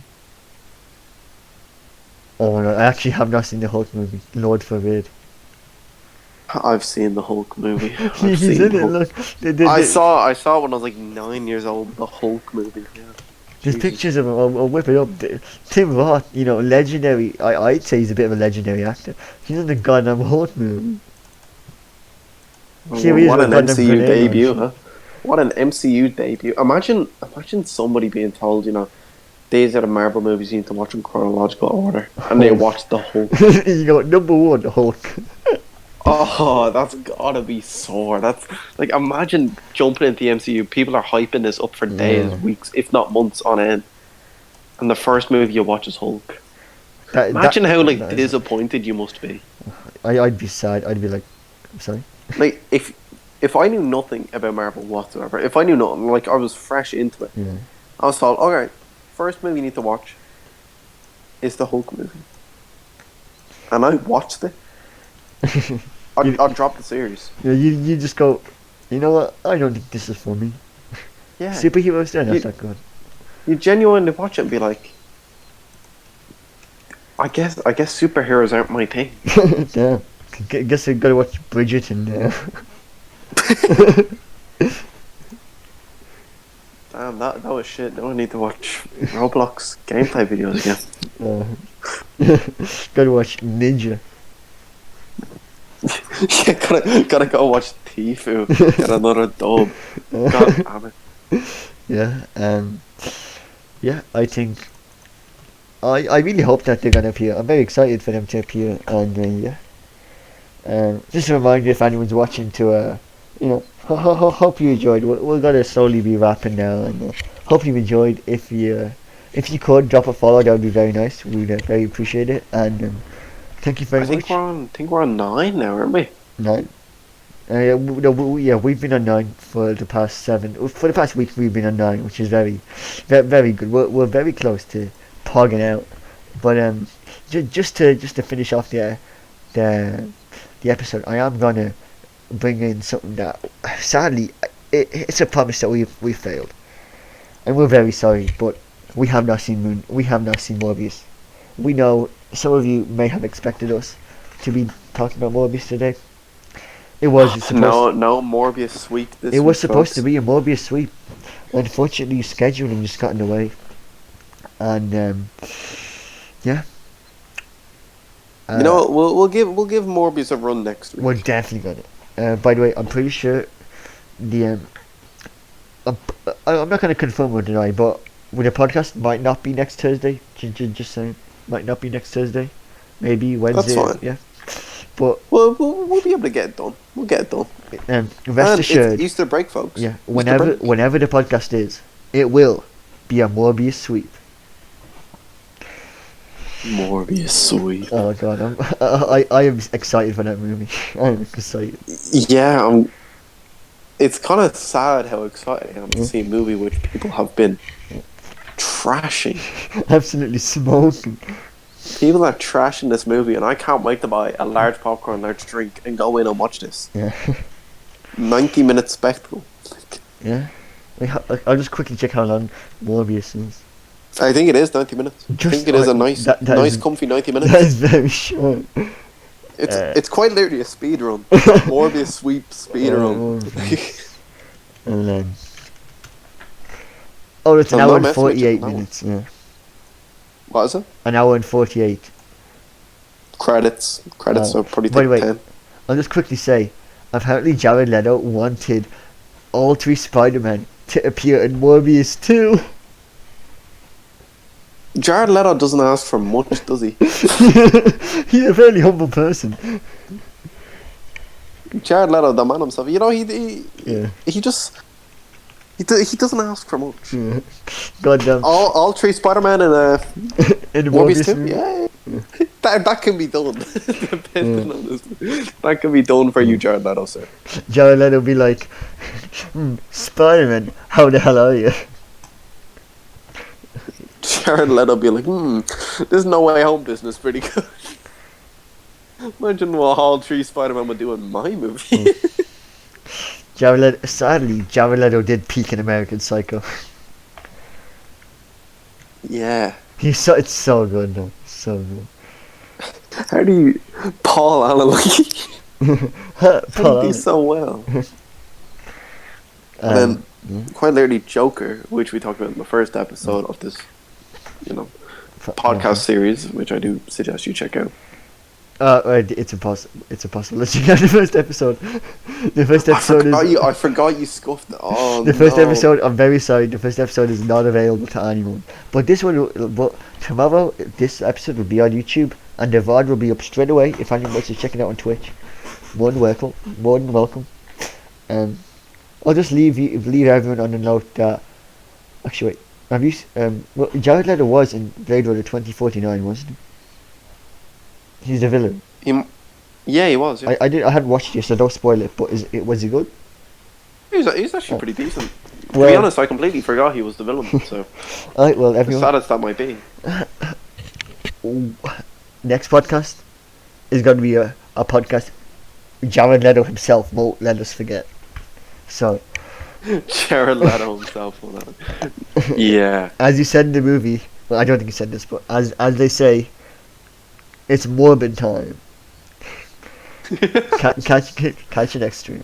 Oh my god, I actually have not seen the Hulk movie. Lord forbid. I've seen the Hulk movie. He's in it. Look, I saw it when I was like 9 years old. The Hulk movie. Yeah. There's Jesus. pictures of him. I'll whip it up. Tim Roth, legendary. I'd say he's a bit of a legendary actor. He's in the goddamn Hulk movie. Well, Here he is what with an goddamn MCU grenade debut, launcher. huh? What an MCU debut. Imagine somebody being told, these are the Marvel movies, you need to watch in chronological order. And they watch the Hulk. You go, number one, Hulk. Oh, that's gotta be sore. That's like, imagine jumping into the MCU. People are hyping this up for days, weeks, if not months on end. And the first movie you watch is Hulk. Imagine how disappointed you must be. I'd be sad. I'd be like, I'm sorry. Like if I knew nothing about Marvel whatsoever, if I knew nothing, like I was fresh into it, Yeah. I was told, okay, first movie you need to watch is the Hulk movie. And I watched it. I'd drop the series. Yeah, you just go, you know what? I don't think this is for me. Yeah. Superheroes, they're not that good. You genuinely watch it and be like, I guess superheroes aren't my thing. Damn. Guess I gotta watch Bridgerton now. Damn, that was shit. Now I need to watch Roblox gameplay videos again. Gotta watch Ninja. Yeah, gotta go watch Tfue. Get another dub. God damn it. Yeah, I think I really hope that they're gonna appear. I'm very excited for them to appear, and just a reminder if anyone's watching to hope you enjoyed. We're gonna slowly be wrapping now, and hope you enjoyed. If you could drop a follow, that would be very nice. We'd very appreciate it, and thank you very much. I think we're on 9 now, aren't we? 9. We've been on 9 for the past 7. For the past week, we've been on 9, which is very, very, very good. We're very close to pogging out. But just to finish off the episode, I am gonna bring in something that sadly it's a promise that we failed, and we're very sorry. But we have not seen Morbius. We know some of you may have expected us to be talking about Morbius today. It was supposed no Morbius sweep this It was week, supposed folks. to be a Morbius sweep. Unfortunately, scheduling just got in the way. And yeah. You know what? We'll give Morbius a run next week. We're definitely gonna. By the way, I'm pretty sure the I'm not gonna confirm or deny, but the podcast might not be next Thursday. Just saying, might not be next Thursday. Maybe Wednesday. That's fine. Yeah. But we'll be able to get it done. We'll get it done. Rest assured. It's Easter break, folks. Yeah. Easter break. Whenever the podcast is, it will be a Morbius sweep. Morbius sweep. Oh god, I am excited for that movie. I'm excited. Yeah, it's kind of sad how excited I am to see a movie which people have been trashing. Absolutely smoking. People are trashing this movie, and I can't wait to buy a large popcorn, large drink, and go in and watch this. Yeah. 90-minute spectacle. Yeah. I'll just quickly check how long Morbius is. I think it is 90 minutes. I think it is a nice, comfy 90 minutes. That is very short. It's quite literally a speed run. Morbius sweep speed run. And then, it's an hour and 48 minutes. Yeah. What is it? An hour and 48. Credits are probably By the way, 10. I'll just quickly say, apparently Jared Leto wanted all 3 Spider-Men to appear in Morbius 2. Jared Leto doesn't ask for much, does he? He's a fairly humble person. Jared Leto, the man himself, he doesn't ask for much. Yeah. Goddamn. All 3 Spider-Man in Morbius 2? movie. Yeah. That can be done. Depending on this. That can be done for you, Jared Leto, sir. Jared Leto will be like, Spider-Man, how the hell are you? Jared Leto be like, this No Way Home business pretty good. Imagine what all 3 Spider-Man would do in my movie. Sadly, Jared Leto did peak in American Psycho. Yeah. It's so good though. So good. How do you... Paul Allen, how do you do so well? And then, quite literally, Joker, which we talked about in the first episode of this, podcast series, which I do suggest you check out. It's impossible to check out the first episode. The first episode I forgot you scuffed it. Oh, the first episode, I'm very sorry, the first episode is not available to anyone. But tomorrow, this episode will be on YouTube, and the VOD will be up straight away if anyone wants to check it out on Twitch. More than welcome. I'll just leave everyone on a note that... Actually, wait. Have you... Jared Leto was in Blade Runner 2049, wasn't he? He's the villain. Yeah, he was. Yeah. I hadn't watched it, so don't spoil it. But was he good? He's actually pretty decent. To be honest, I completely forgot he was the villain. So, alright, well, everyone. As sad as that might be. Next podcast is going to be a podcast. Jared Leto himself won't let us forget. So. Jared Leto himself will not. Yeah. As you said in the movie, well, I don't think you said this, but as they say. It's Morbid time. Catch you next stream.